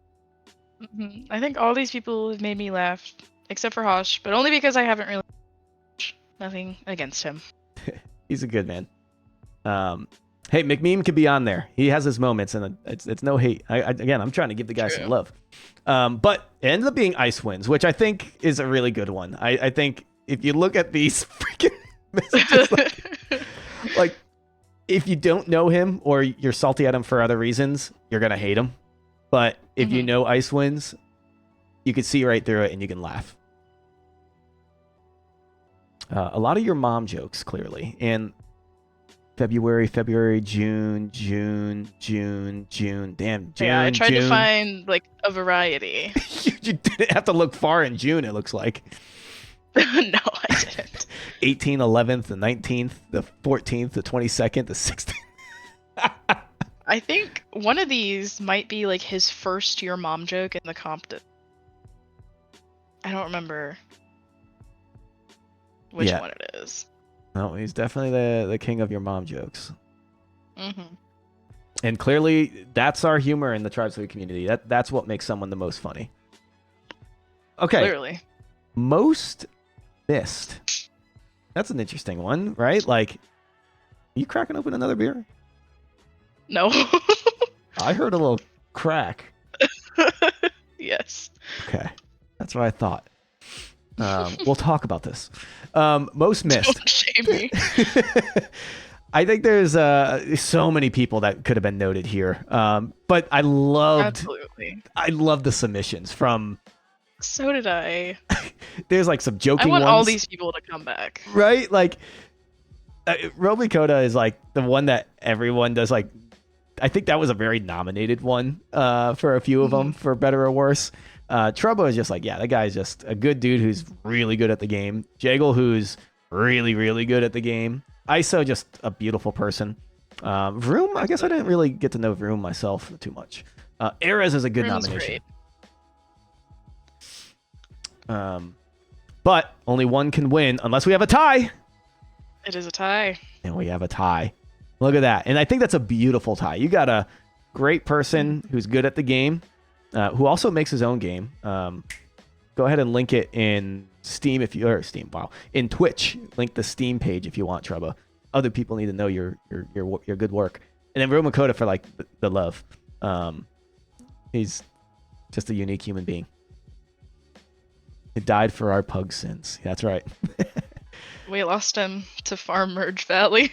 I think all these people have made me laugh except for Hosh, but only because I haven't really nothing against him. He's a good man. Hey, McMeme could be on there. He has his moments, and it's no hate. Again, I'm trying to give the guy True. some love. But it ended up being Ice Winds, which I think is a really good one. I think if you look at these freaking messages, like if you don't know him or you're salty at him for other reasons, you're gonna hate him. But if you know Ice Winds, you can see right through it and you can laugh. A lot of your mom jokes, clearly, and February, June. Damn, June. Yeah, I tried June. to find like a variety. You didn't have to look far in June, it looks like. No, I didn't. 18th, 11th, the 19th, the 14th, the 22nd, the 16th. I think one of these might be like his first year mom joke in the Compton. I don't remember which one it is. No, he's definitely the king of your mom jokes. Mm-hmm. And clearly, that's our humor in the Tribes League community. That's what makes someone the most funny. Okay. Clearly. Most missed. That's an interesting one, right? Like, you cracking open another beer? No. I heard a little crack. Yes. Okay. That's what I thought. We'll talk about this. Most missed. Don't shame me. I think there's so many people that could have been noted here. But I loved the submissions from. So did I. There's like some joking I want ones. all these people to come back. Right? Like, Roblikota is like the one that everyone does. Like, I think that was a very nominated one for a few of them, for better or worse. Troubo is just like, yeah, that guy's just a good dude who's really good at the game. Jaggle, who's really, really good at the game. ISO, just a beautiful person. Vroom, I guess I didn't really get to know Vroom myself too much. Erez is a good Vroom's nomination. Great. But only one can win unless we have a tie. It is a tie. And we have a tie. Look at that. And I think that's a beautiful tie. You got a great person who's good at the game, who also makes his own game. Go ahead and link it in Steam in Twitch. Link the Steam page if you want, Trouba. Other people need to know your good work. And then Romakoda for like the love. He's just a unique human being. He died for our pug sins. That's right. We lost him to Farm Merge Valley.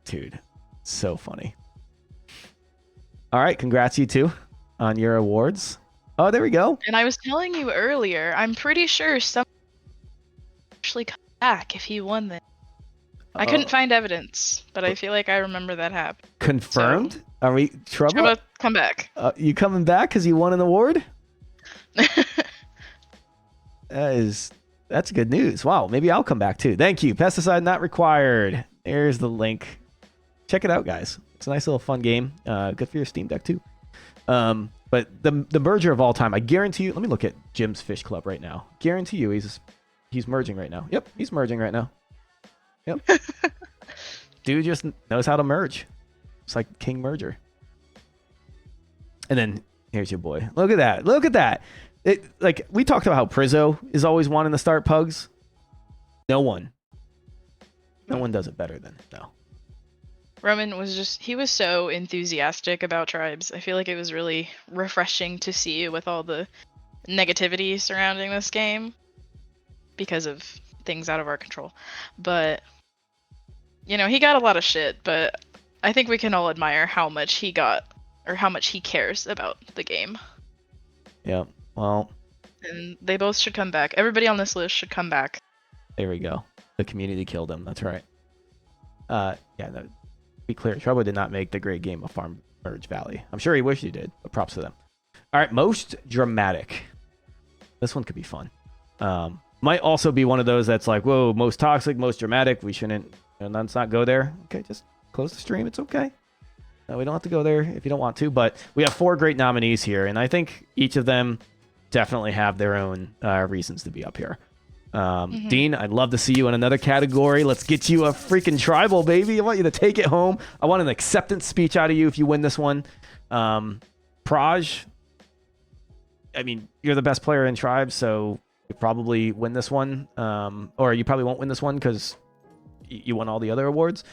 Dude, so funny. All right, congrats you two on your awards. Oh, there we go. And I was telling you earlier, I'm pretty sure some actually come back if he won this. I couldn't find evidence, but I feel like I remember that happened. Confirmed? So, Are we Trouble? Come back. You coming back because you won an award? That's good news. Wow, maybe I'll come back too. Thank you. Pesticide not required. There's the link. Check it out, guys. It's a nice little fun game. Good for your Steam Deck too. But the merger of all time, I guarantee you. Let me look at Jim's Fish Club right now. Guarantee you, he's merging right now. Yep, he's merging right now. Yep. Dude just knows how to merge. It's like King Merger. And then here's your boy. Look at that. Look at that. Like we talked about how Prizzo is always wanting to start pugs. No one does it better than him. No. Roman he was so enthusiastic about tribes. I feel like it was really refreshing to see with all the negativity surrounding this game because of things out of our control. But, you know, he got a lot of shit, but I think we can all admire how much he got or how much he cares about the game. Yeah, well. And they both should come back. Everybody on this list should come back. There we go. The community killed him. That's right. No, be clear, Trouble did not make the great game of Farm Merge Valley. I'm sure he wished he did, but props to them. All right, most dramatic. This one could be fun. Might also be one of those that's like, whoa, most toxic, most dramatic. We shouldn't, let's not go there. Okay, just close the stream. It's okay. No, we don't have to go there if you don't want to, but we have 4 great nominees here, and I think each of them definitely have their own reasons to be up here. Dean, I'd love to see you in another category. Let's get you a freaking tribal, baby. I want you to take it home. I want an acceptance speech out of you if you win this one. Praj, I mean, you're the best player in tribes, so You probably win this one, or you probably won't win this one because you won all the other awards.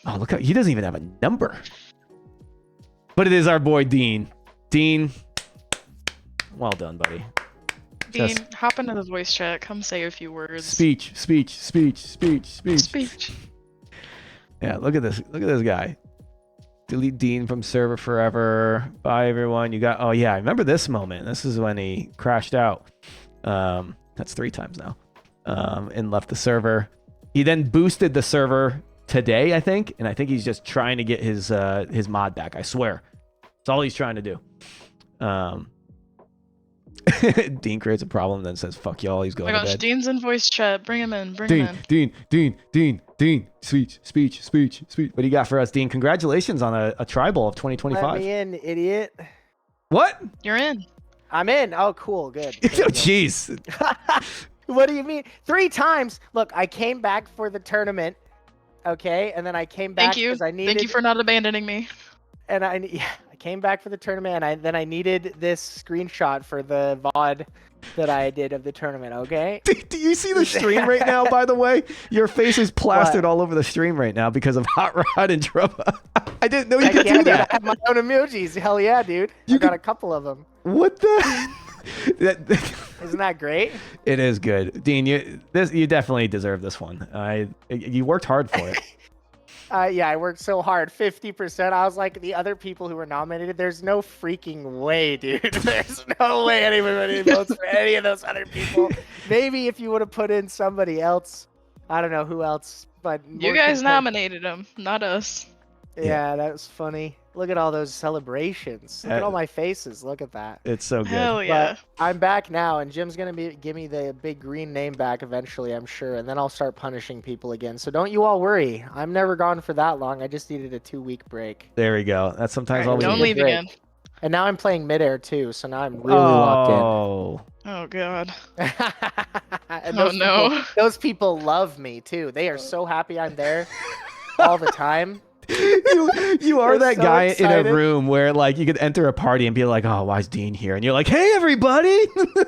Oh, look, he doesn't even have a number. But it is our boy Dean. Dean, well done, buddy. Dean, Just hop into the voice chat. Come say a few words. speech. Yeah, look at this. Look at this guy. Delete Dean from server forever. Bye, everyone. You got... Oh, yeah, I remember this moment. This is when he crashed out. That's 3 times now. And left the server. He then boosted the server today, I think. And I think he's just trying to get his mod back. I swear. That's all he's trying to do. Dean creates a problem, then says, fuck y'all, he's Oh going my to gosh, bed. Dean's in voice chat. Bring him in. Bring him in. Dean. Speech. What do you got for us, Dean? Congratulations on a tribal of 2025. Let me in, idiot. What? You're in. I'm in. Oh, cool. Good. There we go. Jeez. What do you mean? 3 times. Look, I came back for the tournament. Okay, and then I came back Thank you. because I needed. Thank you for not abandoning me. And I came back for the tournament, and then I needed this screenshot for the VOD that I did of the tournament. Okay. Do you see the stream right now? By the way, your face is plastered What? all over the stream right now because of Hot Rod and Trubba. I didn't know you Heck could yeah, do dude, I that. have my own emojis. Hell yeah, dude. You I got could- a couple of them. What the? Isn't that great? It is good, Dean. You definitely deserve this one. You worked hard for it. Yeah, I worked so hard. 50%. I was like, the other people who were nominated, there's no freaking way, dude. There's no way anybody votes for any of those other people. Maybe if you would have put in somebody else. I don't know who else, but You more guys content- nominated him, not us. Yeah, that was funny. Look at all those celebrations. Look at all my faces. Look at that. It's so good. Hell yeah. But I'm back now, and Jim's gonna give me the big green name back eventually, I'm sure, and then I'll start punishing people again. So don't you all worry. I'm never gone for that long. I just needed a 2-week break. There we go. That's sometimes all Alright, we Don't need. leave break. again. And now I'm playing midair too, so now I'm really locked Oh, Oh god. in. And Oh those no. people, those people love me too. They are so happy I'm there all the time. you are They're that so guy in excited. a room where like you could enter a party and be like, "Oh, why is Dean here?" And you're like, "Hey, everybody!"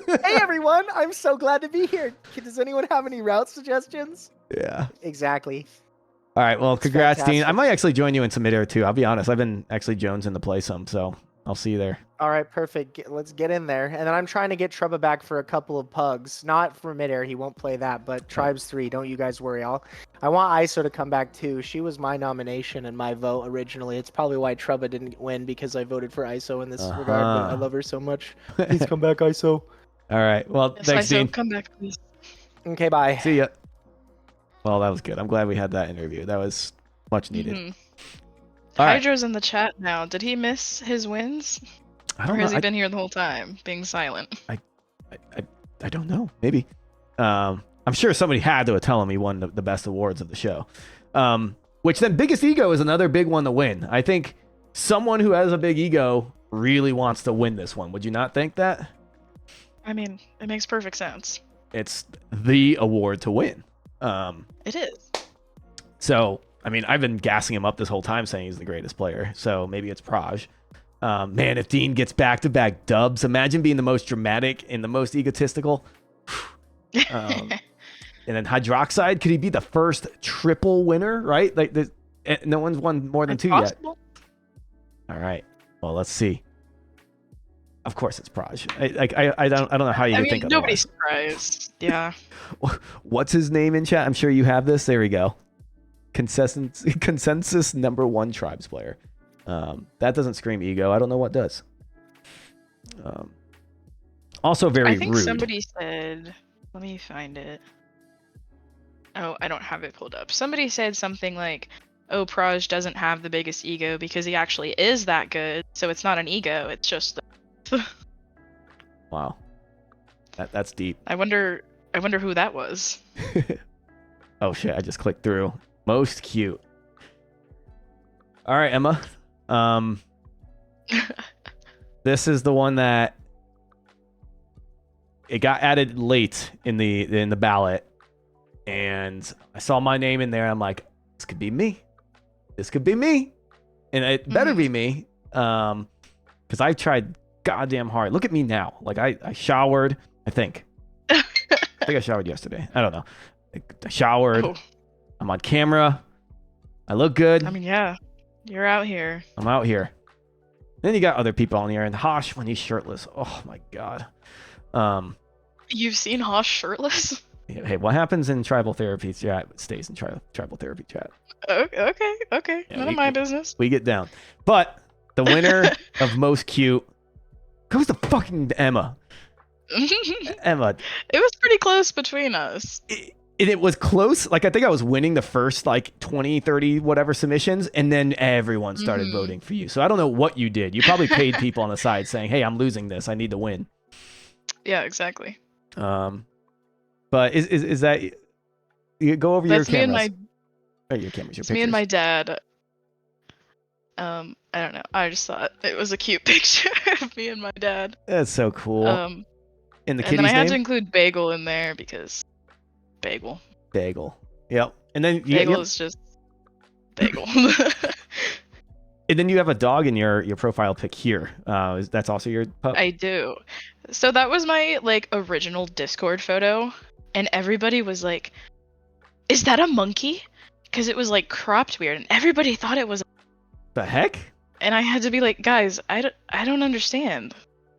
Hey everyone, I'm so glad to be here. Does anyone have any route suggestions? Yeah. Exactly. All right. Well, It's congrats, Dean. I fantastic. might actually join you in some midair too. I'll be honest. I've been actually jonesing to play some, so I'll see you there. All right, perfect. Let's get in there. And then I'm trying to get Trubba back for a couple of pugs. Not for midair, he won't play that, but Tribes 3, don't you guys worry. I want ISO to come back too. She was my nomination and my vote originally. It's probably why Trubba didn't win because I voted for ISO in this regard, but I Uh-huh. love her so much. Please come back, ISO. All right. Well, Yes, thanks, ISO, Dean. come back, please. Okay, bye. See ya. Well, that was good. I'm glad we had that interview. That was much needed. Mhm. All right. Hydro's in the chat now. Did he miss his wins? I Or don't know. has he been here the whole time, being silent? I don't know. Maybe. I'm sure somebody had to tell him he won the best awards of the show. Which then biggest ego is another big one to win. I think someone who has a big ego really wants to win this one. Would you not think that? I mean, it makes perfect sense. It's the award to win. It is. So, I mean, I've been gassing him up this whole time saying he's the greatest player. So maybe it's Praj. Man, if Dean gets back-to-back dubs, imagine being the most dramatic and the most egotistical. And then Hydroxide, could he be the first triple winner, right? Like, no one's won more than It's 2 possible. yet. All right. Well, let's see. Of course it's Praj. I don't know how you I could mean, think nobody's otherwise. surprised. Yeah. What's his name in chat? I'm sure you have this. There we go. Consensus number 1 tribes player. That doesn't scream ego. I don't know what does. Also very I think rude. somebody said, let me find it. Oh, I don't have it pulled up. Somebody said something like, oh, Praj doesn't have the biggest ego because he actually is that good. So it's not an ego, it's just Wow. That's deep. I wonder who that was. Oh shit, I just clicked through. Most cute. All right, Emma. This is the one that it got added late in the ballot, and I saw my name in there. I'm like, this could be me. This could be me, and it better be me, because I've tried goddamn hard. Look at me now. Like I showered. I think. I think I showered yesterday. I don't know. I showered. Oh, I'm on camera. I look good. I mean, yeah, you're out here. I'm out here. Then you got other people on here, and Hosh when he's shirtless. Oh my god. You've seen Hosh shirtless? Hey, what happens in tribal therapy chat stays in tribal therapy chat. Okay. Yeah, None of my business. We get down. But the winner of most cute goes to fucking Emma. Emma. It was pretty close between us. It was close. Like, I think I was winning the first, like, 20, 30, whatever submissions, and then everyone started voting for you. So I don't know what you did. You probably paid people on the side saying, hey, I'm losing this. I need to win. Yeah, exactly. But is that... You go over That's your me and cameras. my Your cameras, your It's me and pictures. my dad. I don't know. I just thought it was a cute picture of me and my dad. That's so cool. And In the then kitty's I had name? to include Bagel in there because Bagel. Bagel. Yep. And then Bagel is just Bagel. and then you have a dog in your profile pic here. That's also your pup? I do. So that was my like original Discord photo, and everybody was like, "Is that a monkey?" Because it was like cropped weird, and everybody thought it was. The heck? And I had to be like, guys, I don't understand.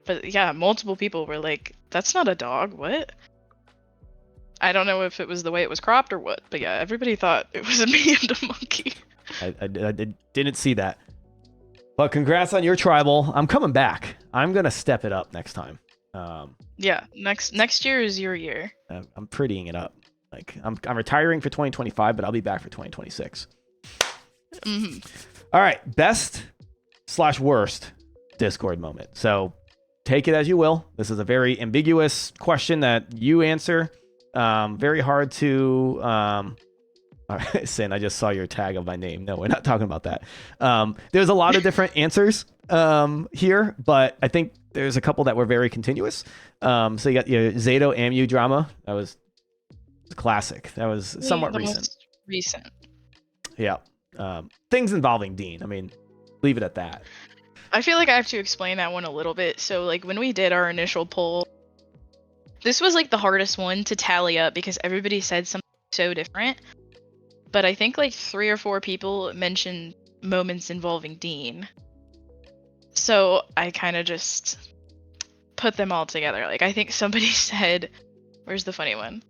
But yeah, multiple people were like, that's not a dog. What? I don't know if it was the way it was cropped or what, but yeah, everybody thought it was me and a monkey. I didn't see that. But congrats on your tribal. I'm coming back. I'm gonna step it up next time. Yeah, next year is your year. I'm prettying it up. Like I'm retiring for 2025, but I'll be back for 2026. hmm All right, best/worst Discord moment. So take it as you will. This is a very ambiguous question that you answer. Very hard to. All right, Sin, I just saw your tag of my name. No, we're not talking about that. There's a lot of different answers here, but I think there's a couple that were very continuous. So you got your Zato Amu drama. That was classic. That was somewhat The recent. most recent. Yeah. Things involving Dean. I mean, leave it at that. I feel like I have to explain that one a little bit. So like when we did our initial poll, this was like the hardest one to tally up because everybody said something so different. But I think like 3 or 4 people mentioned moments involving Dean. So I kind of just put them all together. Like I think somebody said, where's the funny one?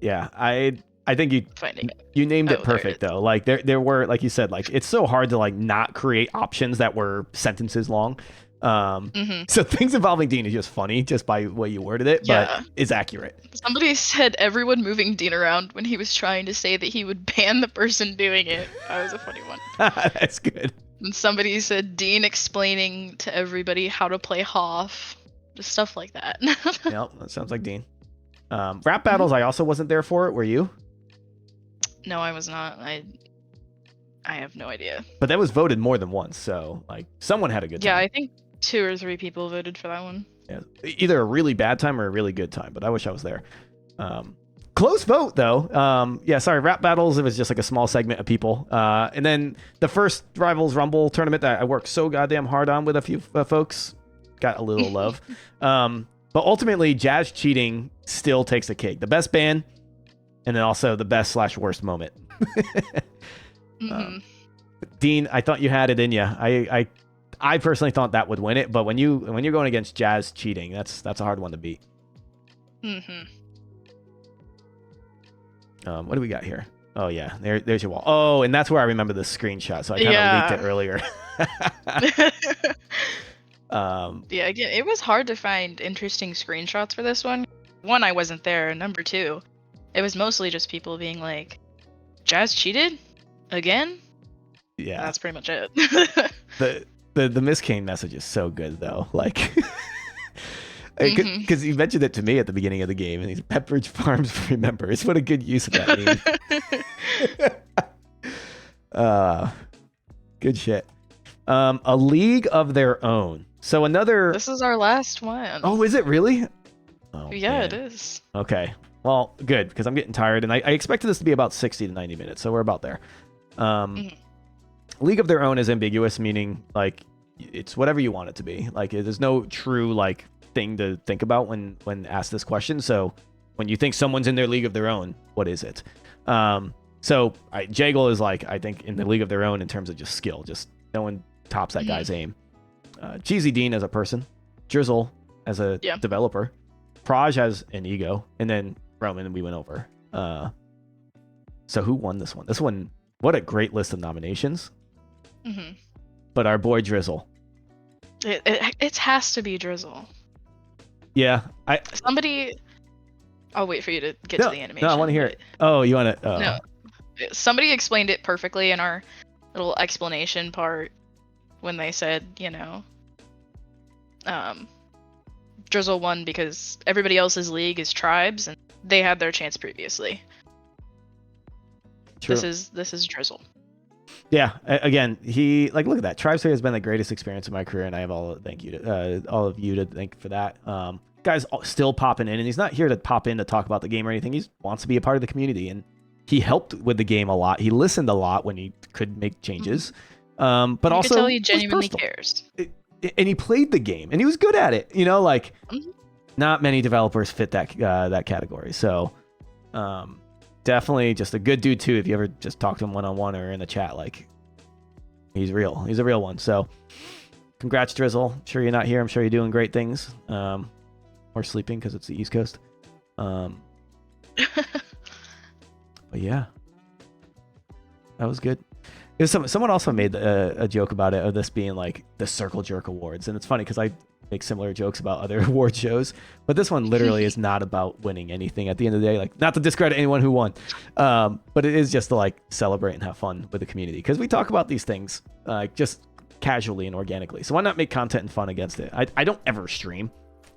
Yeah, I think Finding it. you named Oh, it there it perfect is. though. Like there were, like you said, like it's so hard to like not create options that were sentences long. So things involving Dean is just funny just by the way you worded it, Yeah. but is accurate. Somebody said everyone moving Dean around when he was trying to say that he would ban the person doing it. That was a funny one. That's good. And somebody said Dean explaining to everybody how to play Hoff. Just stuff like that. Yep, that sounds like Dean. Rap battles, I also wasn't there for it. Were you? No, I was not. I have no idea. But that was voted more than once, so like someone had a good time. Yeah, I think 2 or 3 people voted for that one. Yeah, either a really bad time or a really good time, but I wish I was there. Close vote though. Yeah, sorry, rap battles, it was just like a small segment of people. And then the first Rivals Rumble tournament that I worked so goddamn hard on with a few folks got a little love. But ultimately, Jazz Cheating still takes the cake. The best ban, and then also the best/worst moment. Dean, I thought you had it in you. I personally thought that would win it, but when you're going against Jazz Cheating, that's a hard one to beat. What do we got here? Oh yeah, there's your wall. Oh, and that's where I remember the screenshot, so I kind of leaked it earlier. Yeah, again, it was hard to find interesting screenshots for this one. One, I wasn't there. Number 2, it was mostly just people being like, Jazz cheated? Again? Yeah, That's pretty much it. the Miss Kane message is so good though. Like, because he mentioned it to me at the beginning of the game, and he's Pepperidge Farms for members. What a good use of that meme. Good shit. A League of Their Own. So another. This is our last one. Oh, is it really? Oh, yeah, man. it is. Okay. Well, good, because I'm getting tired, and I expected this to be about 60 to 90 minutes, so we're about there. League of Their Own is ambiguous, meaning like it's whatever you want it to be. Like there's no true like thing to think about when asked this question. So when you think someone's in their league of their own, what is it? Jaggle is like, I think, in the league of their own in terms of just skill. Just no one tops that guy's aim. Cheesy Dean as a person, Drizzle as a developer, Praj has an ego, and then Roman we went over. So who won this one? This one, what a great list of nominations. Mm-hmm. But our boy Drizzle. It has to be Drizzle. Yeah, Somebody. I'll wait for you to get to the animation. No, I want to hear it. Oh, you want to? No, somebody explained it perfectly in our little explanation part when they said, Drizzle won because everybody else's league is tribes, and they had their chance previously. True. This is Drizzle. Yeah, again, look at that. Tribes has been the greatest experience of my career, and I have all of you to thank for that. Guy's still popping in, and he's not here to pop in to talk about the game or anything. He wants to be a part of the community, and he helped with the game a lot. He listened a lot when he could make changes, but you also can tell he genuinely cares. And he played the game, and he was good at it. Not many developers fit that category. So, definitely just a good dude too. If you ever just talk to him one-on-one or in the chat, he's real. He's a real one. So congrats, Drizzle. I'm sure you're not here. I'm sure you're doing great things. Or sleeping because it's the East Coast. But yeah, that was good. Someone also made a joke about it, of this being like the Circle Jerk Awards. And it's funny because I make similar jokes about other award shows, but this one literally is not about winning anything at the end of the day. Not to discredit anyone who won, but it is just to celebrate and have fun with the community, because we talk about these things just casually and organically. So why not make content and fun against it? I don't ever stream.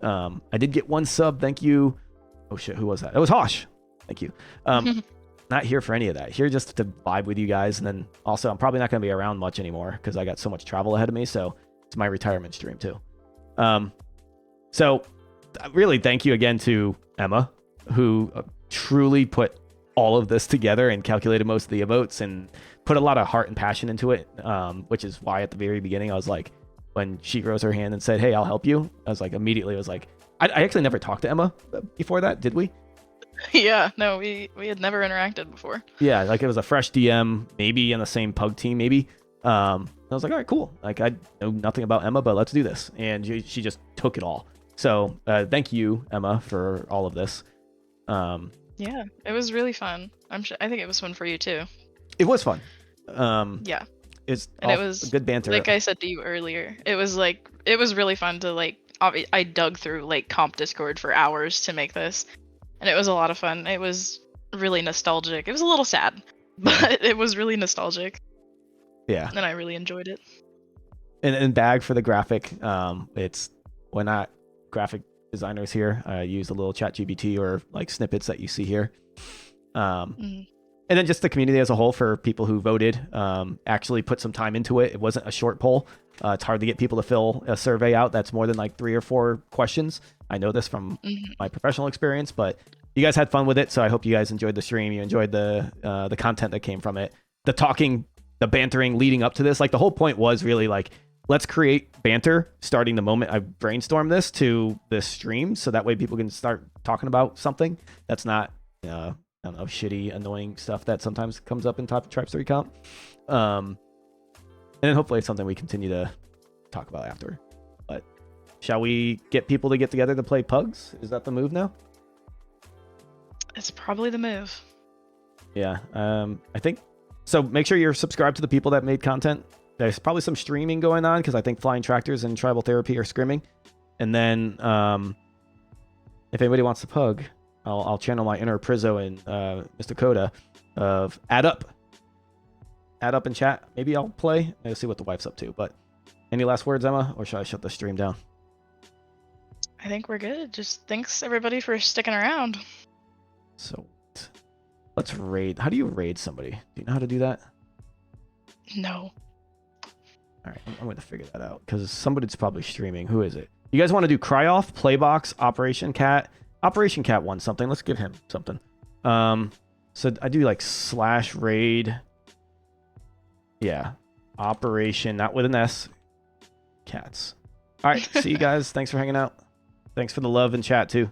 I did get one sub, thank you. Oh shit, who was that? It was Hosh. Thank you. Not here for any of that. Here just to vibe with you guys, and then also I'm probably not going to be around much anymore because I got so much travel ahead of me. So it's my retirement stream too. So really thank you again to Emma, who truly put all of this together and calculated most of the votes and put a lot of heart and passion into it, which is why at the very beginning I was like, when she rose her hand and said, "Hey, I'll help you," I was like, immediately I was like, I actually never talked to Emma before that, did we? Yeah, no, we had never interacted before. Yeah, it was a fresh DM, maybe in the same pug team, maybe. I was like, all right, cool. I know nothing about Emma, but let's do this. And she just took it all. So thank you, Emma, for all of this. Yeah, it was really fun. I think it was fun for you too. It was fun. Yeah. It was good banter. Like I said to you earlier, it was really fun to I dug through comp Discord for hours to make this, and it was a lot of fun. It was really nostalgic. It was a little sad, but it was really nostalgic. Yeah. And I really enjoyed it. And bag for the graphic. We're not graphic designers here. I use a little ChatGPT or snippets that you see here. And then just the community as a whole, for people who voted, actually put some time into it. It wasn't a short poll. It's hard to get people to fill a survey out that's more than 3 or 4 questions. I know this from my professional experience, but you guys had fun with it. So I hope you guys enjoyed the stream. You enjoyed the content that came from it. The talking, the bantering leading up to this. The whole point was really let's create banter starting the moment I brainstorm this to this stream. So that way people can start talking about something that's not, I don't know, shitty, annoying stuff that sometimes comes up in Top Tribes 3 comp. And then hopefully it's something we continue to talk about after. But shall we get people to get together to play Pugs? Is that the move now? It's probably the move. Yeah, I think so. Make sure you're subscribed to the people that made content. There's probably some streaming going on because I think Flying Tractors and Tribal Therapy are scrimming. And then if anybody wants to pug, I'll channel my inner Prizzo and Mr. Coda of add up in chat. Maybe I'll play. I'll see what the wife's up to. But any last words, Emma, or should I shut the stream down? I think we're good. Just thanks everybody for sticking around. So let's raid. How do you raid somebody? Do you know how to do that? No. All right, I'm going to figure that out because somebody's probably streaming. Who is it? You guys want to do Cryoff, Playbox, Operation Cat? Operation Cat won something. Let's give him something. So I do /raid. Yeah. Operation, not with an S. Cats. All right. See you guys. Thanks for hanging out. Thanks for the love in chat too.